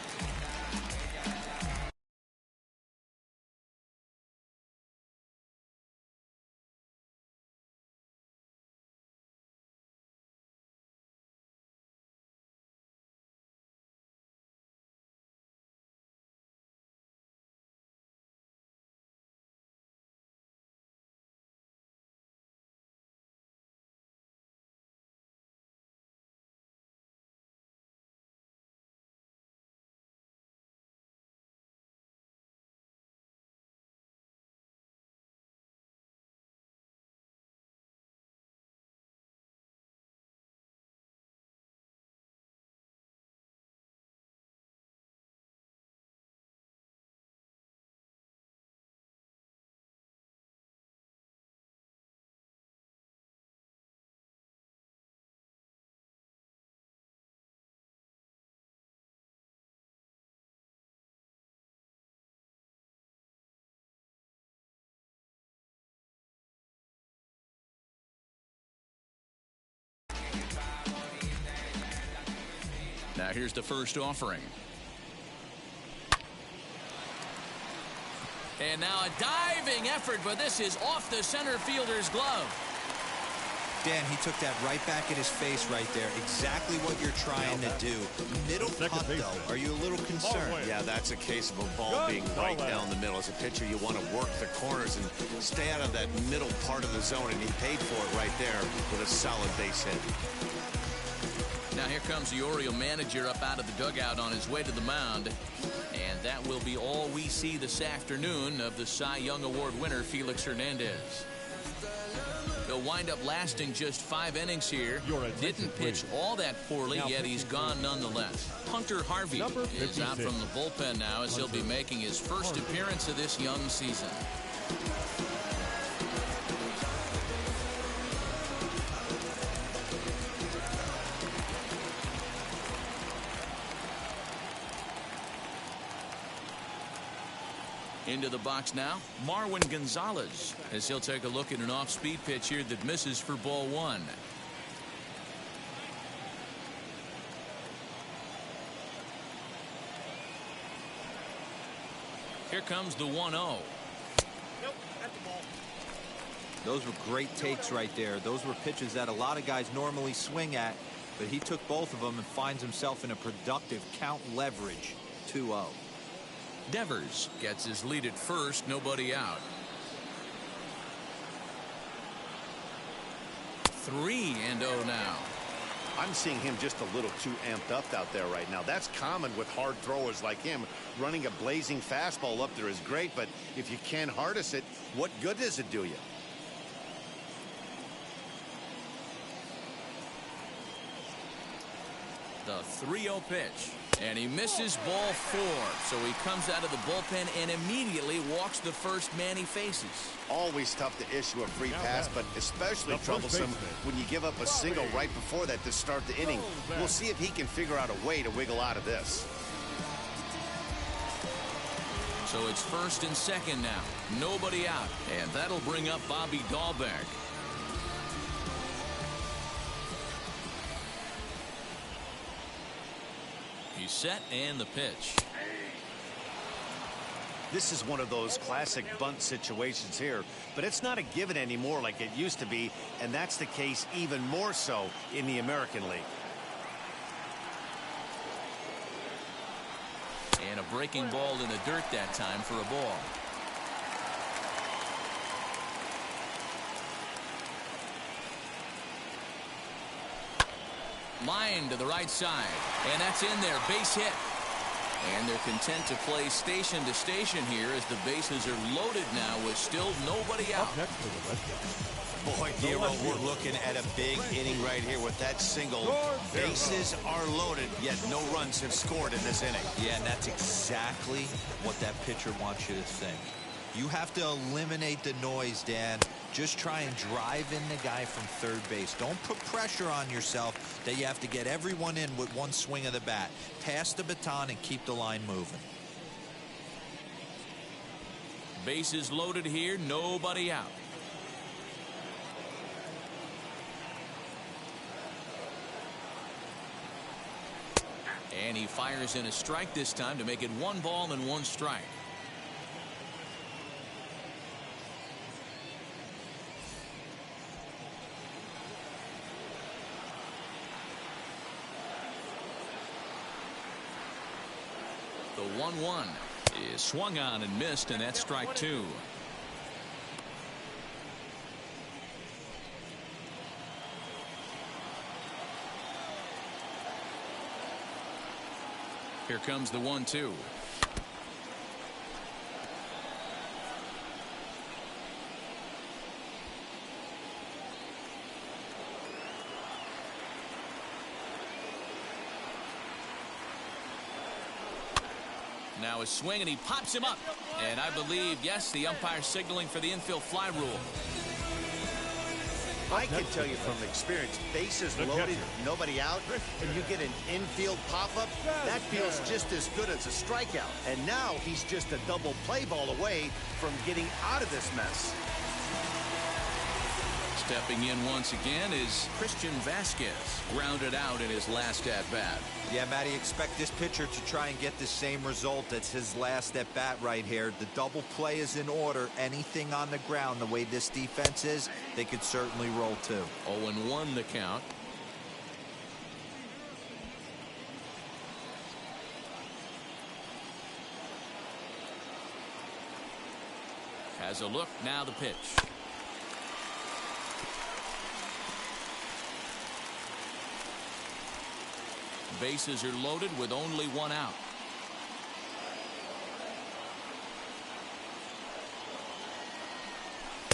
Now here's the first offering. And now a diving effort, but this is off the center fielder's glove. Dan, he took that right back in his face right there. Exactly what you're trying to do. Middle cut, though. Are you a little concerned? Yeah, that's a case of a ball being right down the middle. As a pitcher, you want to work the corners and stay out of that middle part of the zone, and he paid for it right there with a solid base hit. Now here comes the Oriole manager up out of the dugout on his way to the mound. And that will be all we see this afternoon of the Cy Young Award winner, Felix Hernandez. He'll wind up lasting just 5 innings here. Didn't pitch all that poorly, yet he's gone nonetheless. Hunter Harvey is out from the bullpen now as he'll be making his first appearance of this young season. Into the box now, Marwin Gonzalez, as he'll take a look at an off-speed pitch here that misses for ball 1. Here comes the 1-0. Nope, at the ball. Those were great takes right there. Those were pitches that a lot of guys normally swing at, but he took both of them and finds himself in a productive count leverage 2-0. Devers gets his lead at first, nobody out. 3-0 now. I'm seeing him just a little too amped up out there right now. That's common with hard throwers like him. Running a blazing fastball up there is great, but if you can't harness it, what good does it do you? The 3-0 pitch. And he misses ball 4. So he comes out of the bullpen and immediately walks the first man he faces. Always tough to issue a free pass, but especially troublesome when you give up a single right before that to start the inning. We'll see if he can figure out a way to wiggle out of this. So it's first and second now. Nobody out. And that'll bring up Bobby Dahlbeck. He's set and the pitch. This is one of those classic bunt situations here, but it's not a given anymore like it used to be, and that's the case even more so in the American League. And a breaking ball in the dirt that time for a ball. Line to the right side, and that's in there. Base hit. And they're content to play station to station here as the bases are loaded now with still nobody out. Boy, Giro, we're looking at a big inning right here with that single. Bases are loaded, yet no runs have scored in this inning. Yeah, and that's exactly what that pitcher wants you to think. You have to eliminate the noise, Dan. Just try and drive in the guy from third base. Don't put pressure on yourself that you have to get everyone in with one swing of the bat. Pass the baton and keep the line moving. Bases loaded here, nobody out. And he fires in a strike this time to make it 1 ball and 1 strike. The 1-1 is swung on and missed, and that's strike 2. Here comes the 1-2. Now a swing, and he pops him up. And I believe, yes, the umpire signaling for the infield fly rule. I can tell you from experience, bases loaded, nobody out, and you get an infield pop-up, that feels just as good as a strikeout. And now he's just a double play ball away from getting out of this mess. Stepping in once again is Christian Vasquez, grounded out in his last at-bat. Yeah, Matty, expect this pitcher to try and get the same result. That's his last at-bat right here. The double play is in order. Anything on the ground, the way this defense is, they could certainly roll too. 0-1 the count. Has a look, now the pitch. Bases are loaded with only 1 out.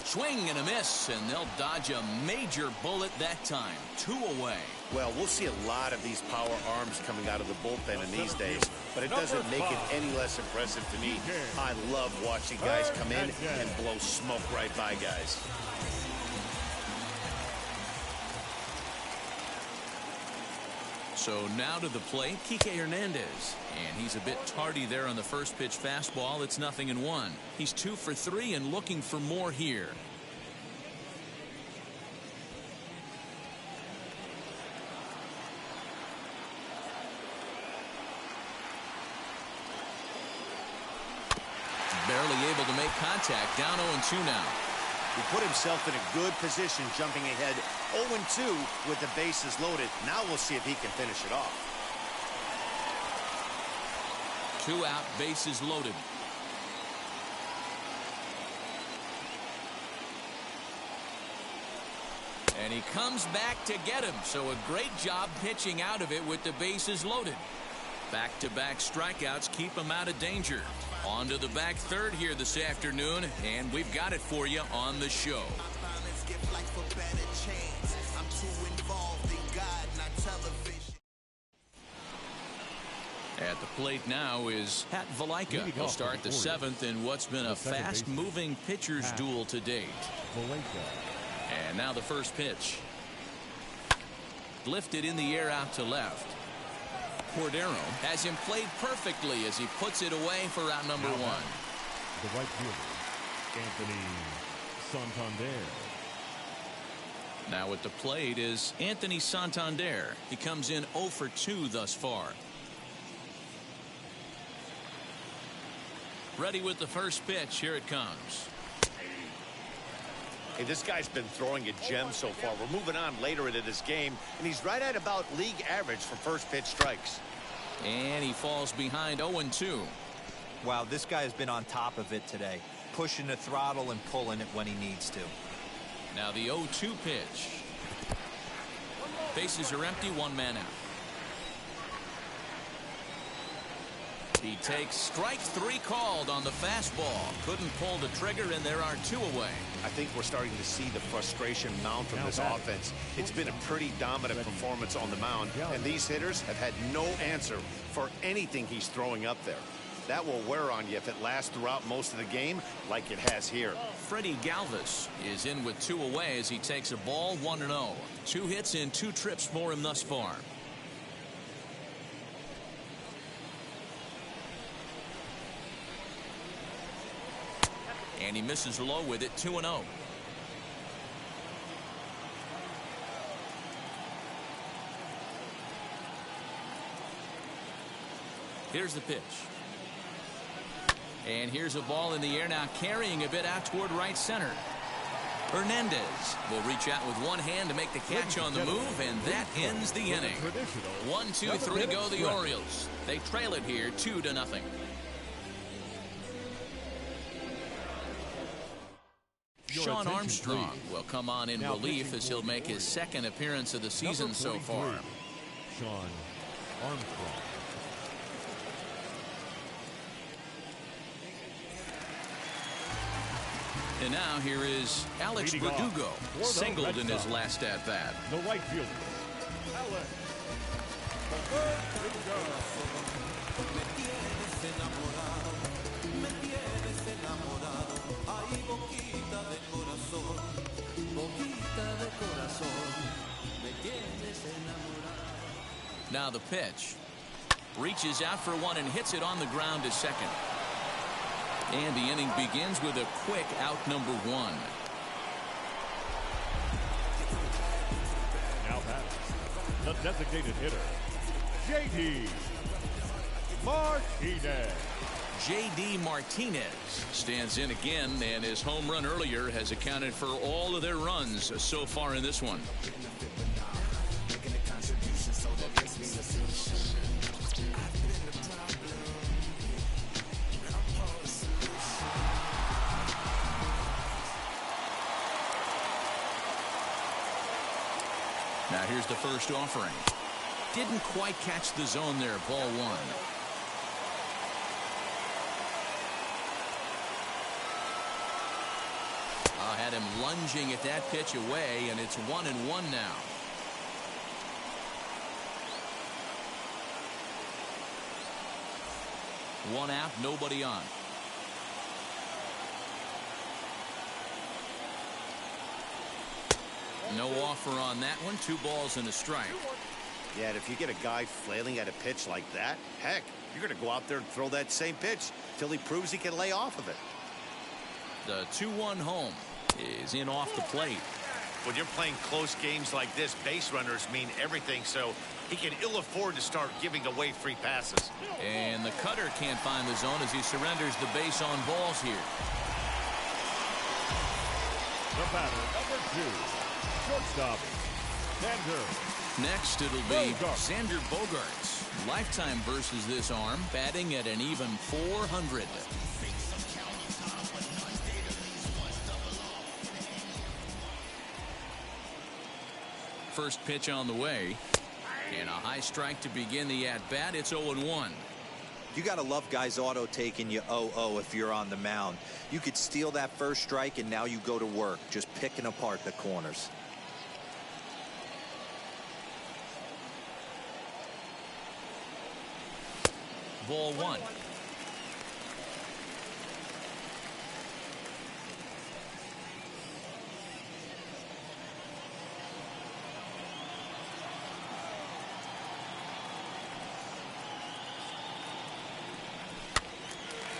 Swing and a miss, and they'll dodge a major bullet that time. 2 away. Well, we'll see a lot of these power arms coming out of the bullpen in these days, but it doesn't make it any less impressive to me. I love watching guys come in and blow smoke right by guys. So now to the plate, Kike Hernandez. And he's a bit tardy there on the first pitch fastball. It's 0-1. He's 2 for 3 and looking for more here. Barely able to make contact. Down 0-2 now. He put himself in a good position, jumping ahead 0-2 with the bases loaded. Now we'll see if he can finish it off. 2 out, bases loaded. And he comes back to get him. So a great job pitching out of it with the bases loaded. Back-to-back strikeouts keep him out of danger. On to the back third here this afternoon, and we've got it for you on the show. plate now is Pat Valaika. He'll start the 7th in what's been a fast-moving pitcher's duel to date. And now the first pitch. Lifted in the air out to left. Cordero has him played perfectly as he puts it away for out number 1. The right fielder, Anthony Santander. Now at the plate is Anthony Santander. He comes in 0 for 2 thus far. Ready with the first pitch. Here it comes. Hey, this guy's been throwing a gem so far. We're moving on later into this game, and he's right at about league average for first pitch strikes. And he falls behind 0-2. Wow, this guy has been on top of it today, pushing the throttle and pulling it when he needs to. Now the 0-2 pitch. Bases are empty, 1 man out. He takes strike 3 called on the fastball. Couldn't pull the trigger, and there are 2 away. I think we're starting to see the frustration mount from this offense. It's been a pretty dominant performance on the mound, and these hitters have had no answer for anything he's throwing up there. That will wear on you if it lasts throughout most of the game like it has here. Freddie Galvis is in with 2 away as he takes a ball 1-0. 2 hits in 2 trips for him thus far. And he misses low with it, 2-0. Here's the pitch. And here's a ball in the air now, carrying a bit out toward right center. Hernandez will reach out with one hand to make the catch on the move, and that ends the inning. 1, 2, 3 go the Orioles. They trail it here 2-0. Sean Armstrong will come on in relief as he'll make his 2nd appearance of the season so far. Sean Armstrong. And now here is Alex Verdugo, singled in his last at-bat. The right fielder, Alex Verdugo. Now the pitch. Reaches out for one and hits it on the ground to second. And the inning begins with a quick out number 1. Now batting, the designated hitter, J.D. Martinez. J.D. Martinez stands in again, and his home run earlier has accounted for all of their runs so far in this one. Now here's the first offering. Didn't quite catch the zone there, ball 1. Had him lunging at that pitch away, and it's 1-1 now. One out, nobody on. No offer on that one. 2 balls and a strike. Yeah, and if you get a guy flailing at a pitch like that, heck, you're going to go out there and throw that same pitch till he proves he can lay off of it. The 2-1 home is in off the plate. When you're playing close games like this, base runners mean everything, so he can ill afford to start giving away free passes. And the cutter can't find the zone as he surrenders the base on balls here. The batter, number 2, shortstop, Xander. Next, it'll be Xander Bogaerts. Lifetime versus this arm, batting at an even .400. First pitch on the way, and a high strike to begin the at-bat. It's 0-1. You got to love guys auto taking you 0-0 if you're on the mound. You could steal that first strike, and now you go to work, just picking apart the corners. Ball one.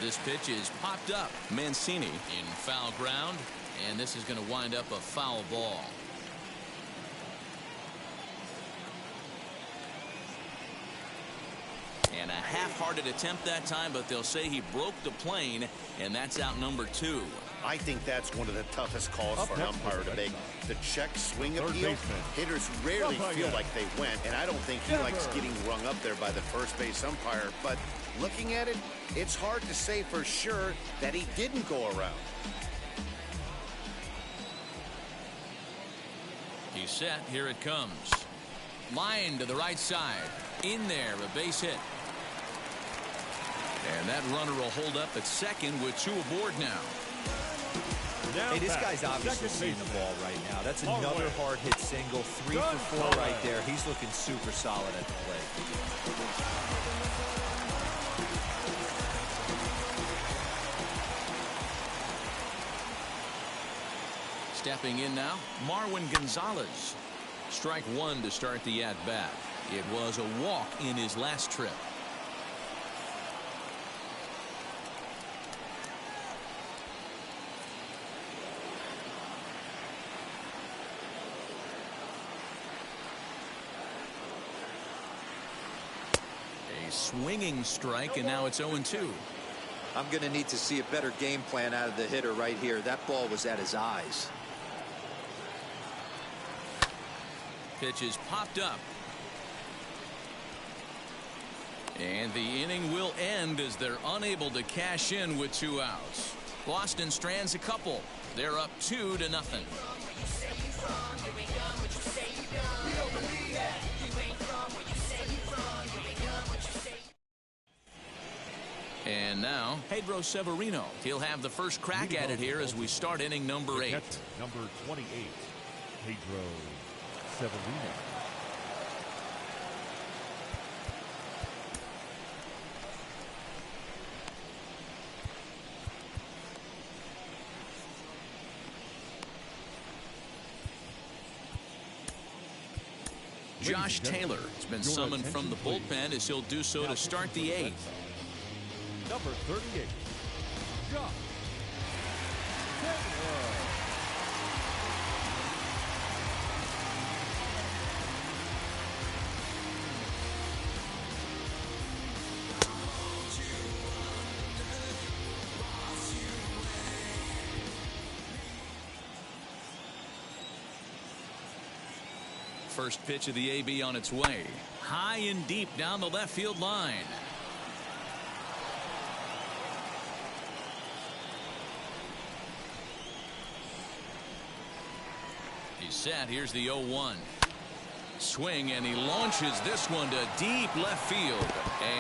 This pitch is popped up. Mancini in foul ground, and this is going to wind up a foul ball. And a half-hearted attempt that time, but they'll say he broke the plane, and that's out number 2. I think that's one of the toughest calls for an umpire to make. The check swing appeal. Hitters rarely feel like they went, and I don't think he likes getting rung up there by the first base umpire. But looking at it, it's hard to say for sure that he didn't go around. He's set. Here it comes. Line to the right side. In there, a base hit. And that runner will hold up at second with 2 aboard now. Hey, this guy's obviously seeing the ball right now. That's another hard hit single. 3 for 4 right there. He's looking super solid at the plate. Stepping in now, Marwin Gonzalez. Strike 1 to start the at-bat. It was a walk in his last trip. A swinging strike, and now it's 0-2. I'm going to need to see a better game plan out of the hitter right here. That ball was at his eyes. Pitch is popped up. And the inning will end as they're unable to cash in with 2 outs. Boston strands a couple. They're up 2-0. And now, Pedro Severino. He'll have the first crack at it here as we start inning number 8. Number 28, Pedro Severino. Josh Taylor has been summoned from the bullpen as he'll do so to start the 8th. Number 38, Josh Taylor. First pitch of the AB on its way. High and deep down the left field line. He's set. Here's the 0-1. Swing, and he launches this one to deep left field.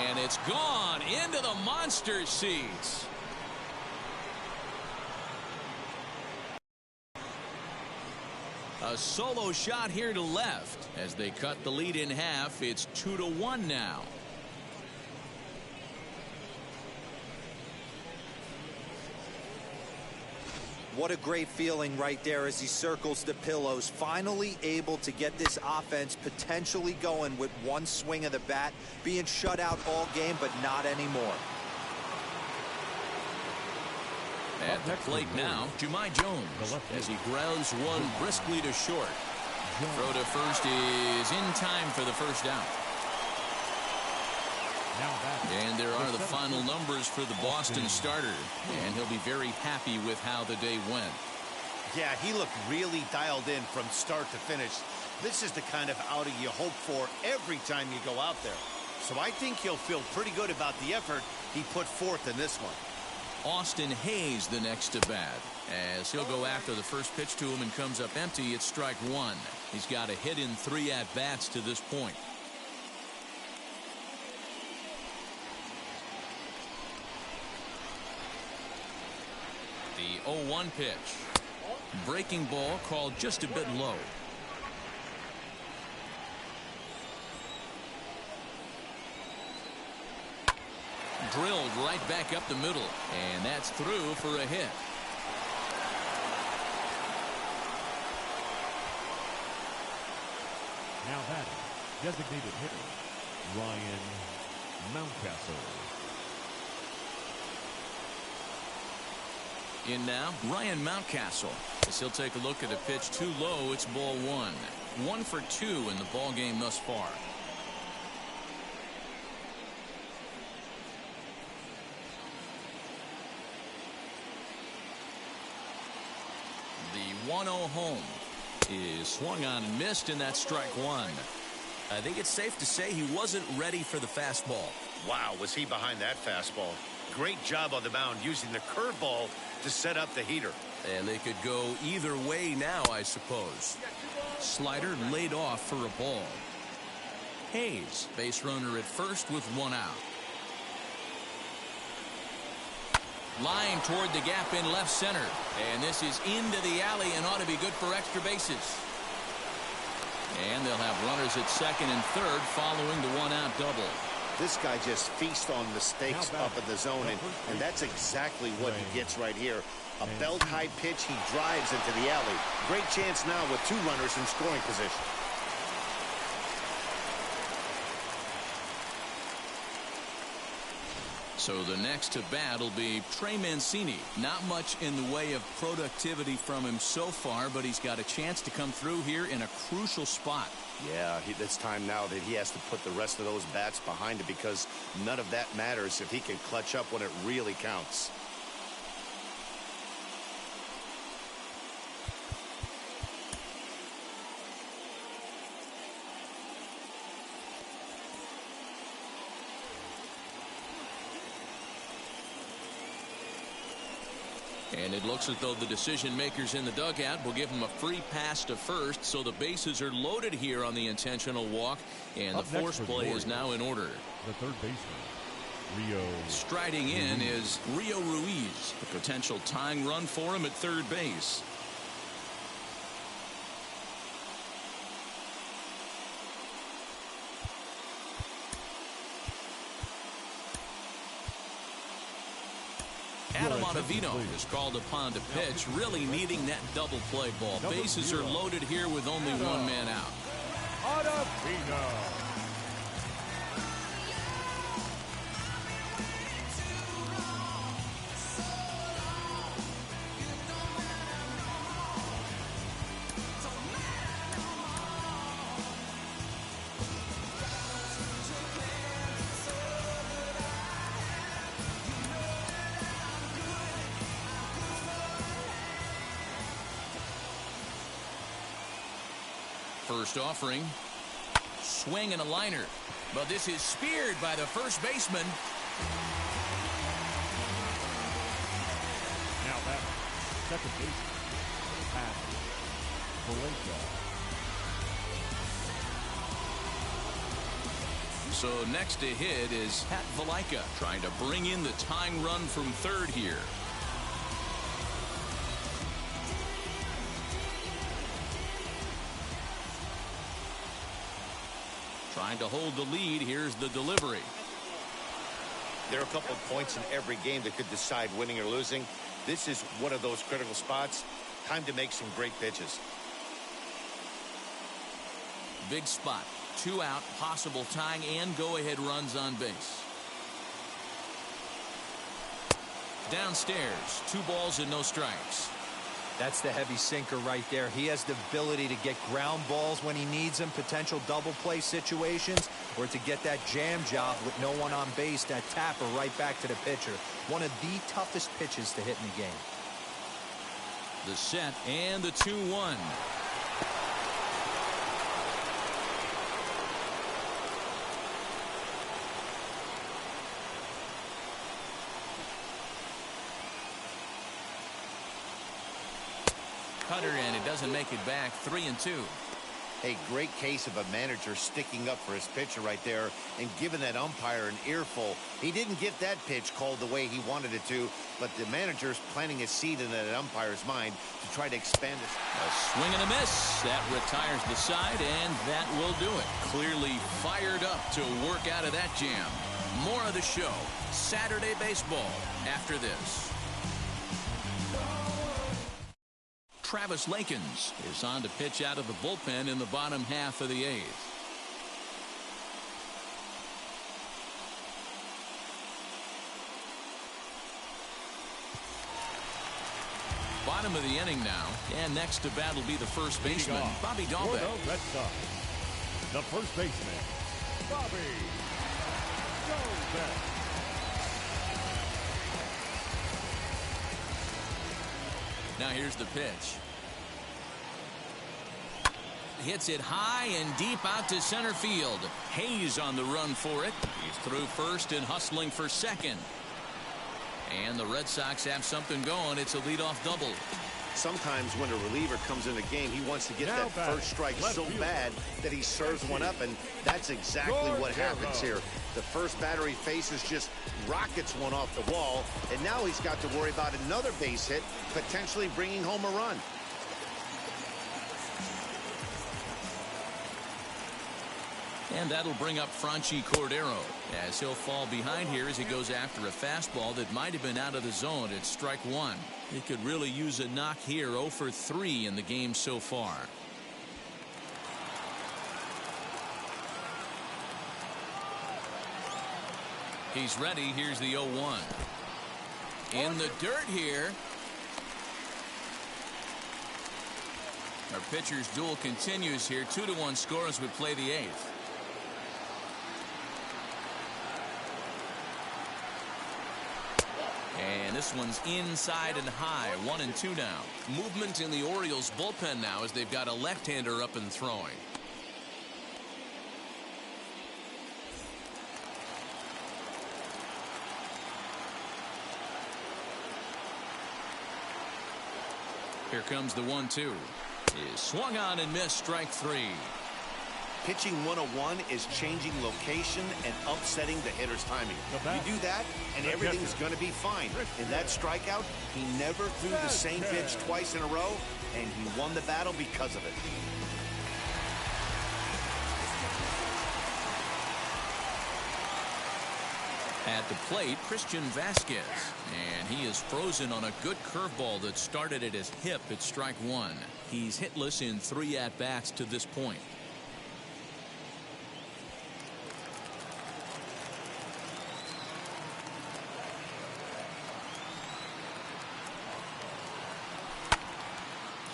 And it's gone into the monster seats. A solo shot here to left. As they cut the lead in half, it's 2-1 now. What a great feeling right there as he circles the pillows. Finally able to get this offense potentially going with one swing of the bat. Being shut out all game, but not anymore. At the plate now, Jumai Jones as he grounds one briskly to short. Throw to first is in time for the first out. And there are the final numbers for the Boston starter, and he'll be very happy with how the day went. Yeah, he looked really dialed in from start to finish. This is the kind of outing you hope for every time you go out there. So I think he'll feel pretty good about the effort he put forth in this one. Austin Hayes the next to bat as he'll go after the first pitch to him and comes up empty. It's strike 1. He's got a hit in 3 at-bats to this point. The 0-1 pitch. Breaking ball called just a bit low. drilled right back up the middle, and that's through for a hit. Now batting, designated hitter, Ryan Mountcastle. In now, Ryan Mountcastle. As he'll take a look at a pitch too low, it's ball one. 1 for 2 in the ball game thus far. The 1-0 home is swung on and missed, and that's strike one. I think it's safe to say he wasn't ready for the fastball. Wow, was he behind that fastball. Great job on the mound using the curveball to set up the heater. And they could go either way now, I suppose. Slider laid off for a ball. Hayes, base runner at first with 1 out. Line toward the gap in left center. And this is into the alley and ought to be good for extra bases. And they'll have runners at second and third following the 1-out double. This guy just feasts on mistakes up in the zone, and that's exactly what he gets right here. A belt-high pitch, he drives into the alley. Great chance now with 2 runners in scoring position. So the next to bat will be Trey Mancini. Not much in the way of productivity from him so far, but he's got a chance to come through here in a crucial spot. Yeah, it's time now that he has to put the rest of those bats behind it, because none of that matters if he can clutch up when it really counts. And it looks as though the decision makers in the dugout will give him a free pass to first, so the bases are loaded here on the intentional walk, and the force play is now in order. The third baseman, Rio. Striding in is Rio Ruiz, a potential tying run for him at third base. Adam Ottavino is called upon to pitch, really needing that double play ball. Bases are loaded here with only 1 man out. Ottavino. First offering, swing and a liner, but this is speared by the first baseman. Now that second baseman, Pat Valaika. So next to hit is Pat Valaika, trying to bring in the tying run from third here. Trying to hold the lead. Here's the delivery. There are a couple of points in every game that could decide winning or losing. This is one of those critical spots. Time to make some great pitches. Big spot. 2 out, possible tying and go-ahead runs on base. Downstairs, 2 balls and no strikes. That's the heavy sinker right there. He has the ability to get ground balls when he needs them, potential double play situations, or to get that jam job with no one on base, that tapper right back to the pitcher. One of the toughest pitches to hit in the game. The set and the 2-1. Cutter, and it doesn't make it back. 3-2. A great case of a manager sticking up for his pitcher right there and giving that umpire an earful. He didn't get that pitch called the way he wanted it to, but the manager's planting a seed in that umpire's mind to try to expand his... A swing and a miss. That retires the side, and that will do it. Clearly fired up to work out of that jam. More of the show, Saturday Baseball, after this. Travis Lakins is on to pitch out of the bullpen in the bottom half of the eighth. Bottom of the inning now, and next to bat will be the first baseman, Bobby Dahlbeck. The Red Sox, the first baseman, Bobby Dahlbeck. Now here's the pitch. Hits it high and deep out to center field. Hayes on the run for it. He's through first and hustling for second. And the Red Sox have something going. It's a leadoff double. Sometimes when a reliever comes in the game, he wants to get that first strike so bad that he serves one up, and that's exactly what happens here. The first batter he faces just rockets one off the wall, and now he's got to worry about another base hit, potentially bringing home a run. And that'll bring up Franchi Cordero as he'll fall behind here as he goes after a fastball that might have been out of the zone at strike one. He could really use a knock here. 0 for 3 in the game so far. He's ready. Here's the 0-1. In the dirt here. Our pitcher's duel continues here. 2-1 score as we play the eighth. And this one's inside and high. 1-2 now. Movement in the Orioles bullpen now as they've got a left-hander up and throwing. Here comes the 1-2. Is swung on and missed. Strike 3. Pitching 101 is changing location and upsetting the hitter's timing. You do that, and everything's going to be fine. In that strikeout, he never threw the same pitch twice in a row, and he won the battle because of it. At the plate, Christian Vasquez, and he is frozen on a good curveball that started at his hip at strike one. He's hitless in 3 at-bats to this point.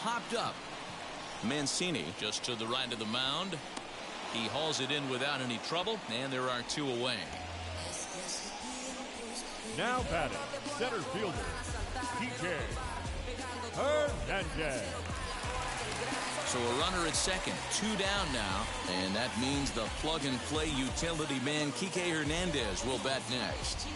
Hopped up. Mancini just to the right of the mound. He hauls it in without any trouble, and there are 2 away. Now batting, center fielder, TJ Hernandez. So a runner at second, 2 down now, and that means the plug-and-play utility man Kike Hernandez will bat next.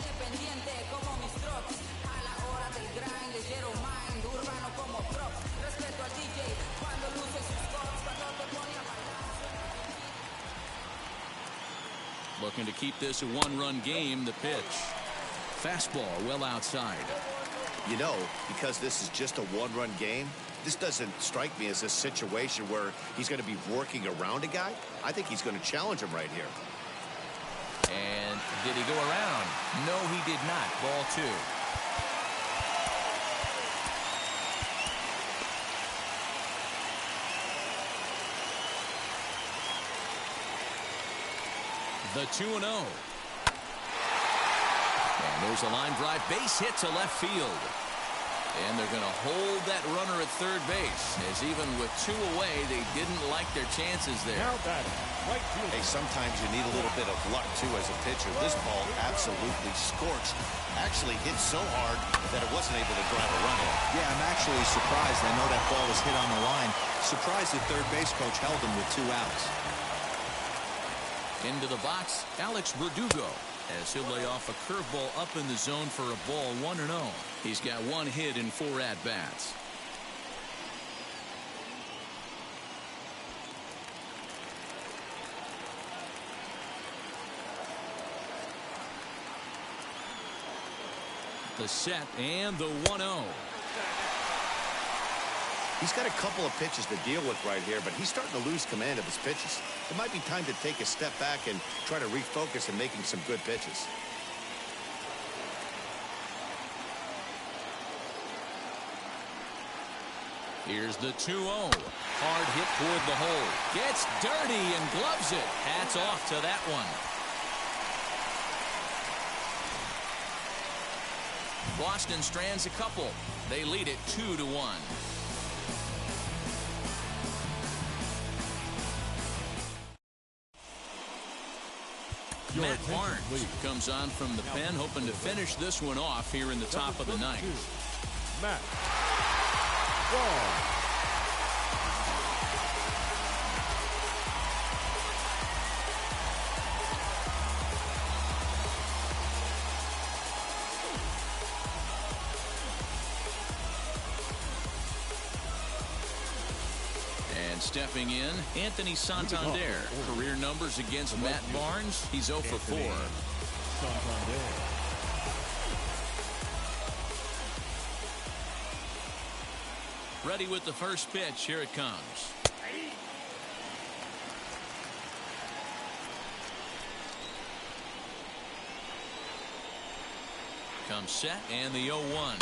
Looking to keep this a 1-run game. The pitch. Fastball well outside. You know, because this is just a 1-run game, this doesn't strike me as a situation where he's going to be working around a guy. I think he's going to challenge him right here. And did he go around? No, he did not. Ball 2. The 2-0. And there's a line drive base hit to left field. And they're going to hold that runner at third base, as even with 2 away, they didn't like their chances there. Now batting, right fielder. Hey, sometimes you need a little bit of luck, too, as a pitcher. This ball absolutely scorched. Actually hit so hard that it wasn't able to drive a run in. Yeah, I'm actually surprised. I know that ball was hit on the line. Surprised the third base coach held him with 2 outs. Into the box, Alex Verdugo, as he'll lay off a curveball up in the zone for a ball. 1-0. He's got 1 hit in 4 at-bats. The set and the 1-0. He's got a couple of pitches to deal with right here, but he's starting to lose command of his pitches. It might be time to take a step back and try to refocus on making some good pitches. Here's the 2-0. Hard hit toward the hole. Gets dirty and gloves it. Hats off to that one. Boston strands a couple. They lead it 2-1. Matt Barnes comes on from the pen, hoping to finish this one off here in the top of the ninth. Matt Barnes. Stepping in, Anthony Santander. Career numbers against Matt Barnes. He's 0 for 4. Ready with the first pitch. Here it comes. Comes set and the 0-1.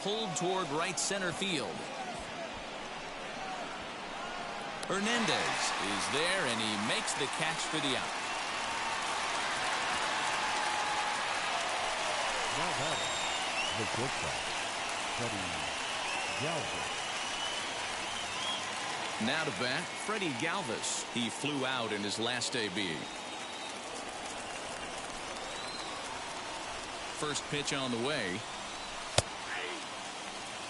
Pulled toward right center field. Hernandez is there, and he makes the catch for the out. Now batting, the shortstop, Freddie Galvis. Now to bat, Freddie Galvis. He flew out in his last AB. First pitch on the way.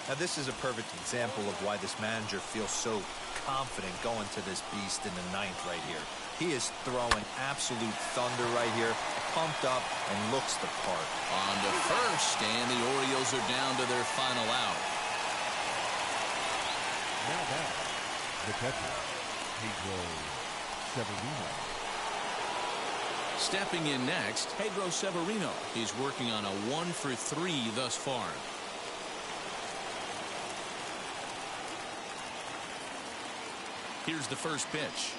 Now, this is a perfect example of why this manager feels so confident going to this beast in the ninth right here. He is throwing absolute thunder right here, pumped up, and looks the part. On to first, and the Orioles are down to their final out. Now back, the catcher, Pedro Severino. Stepping in next, Pedro Severino. He's working on a 1 for 3 thus far. Here's the first pitch.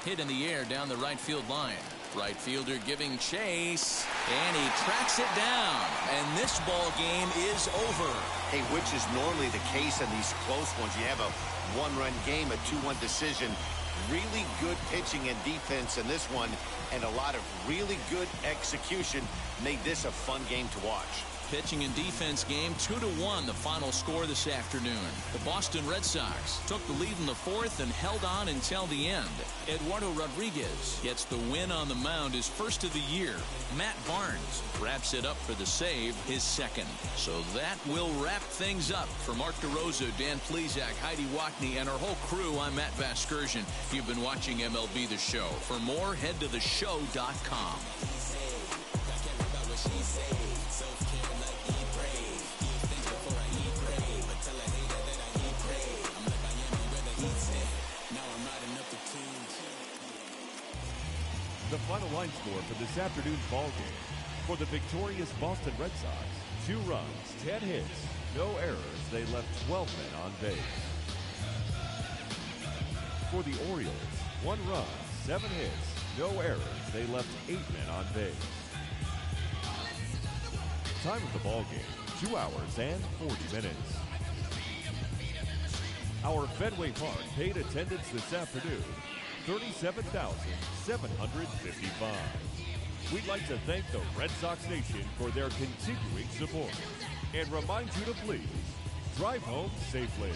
Hit in the air down the right field line. Right fielder giving chase, and he tracks it down. And this ball game is over. Hey, which is normally the case in these close ones. You have a one-run game, a 2-1 decision. Really good pitching and defense in this one, and a lot of really good execution made this a fun game to watch. Pitching and defense game, 2-1, the final score this afternoon. The Boston Red Sox took the lead in the fourth and held on until the end. Eduardo Rodriguez gets the win on the mound, his first of the year. Matt Barnes wraps it up for the save, his second. So that will wrap things up. For Mark DeRosa, Dan Plesac, Heidi Wackney, and our whole crew, I'm Matt Vasgersian. You've been watching MLB The Show. For more, head to theshow.com. The final line score for this afternoon's ball game. For the victorious Boston Red Sox, 2 runs, 10 hits, no errors. They left 12 men on base. For the Orioles, 1 run, 7 hits, no errors. They left 8 men on base. Time of the ball game, 2 hours and 40 minutes. Our Fenway Park paid attendance this afternoon, 37,755. We'd like to thank the Red Sox Nation for their continuing support and remind you to please drive home safely.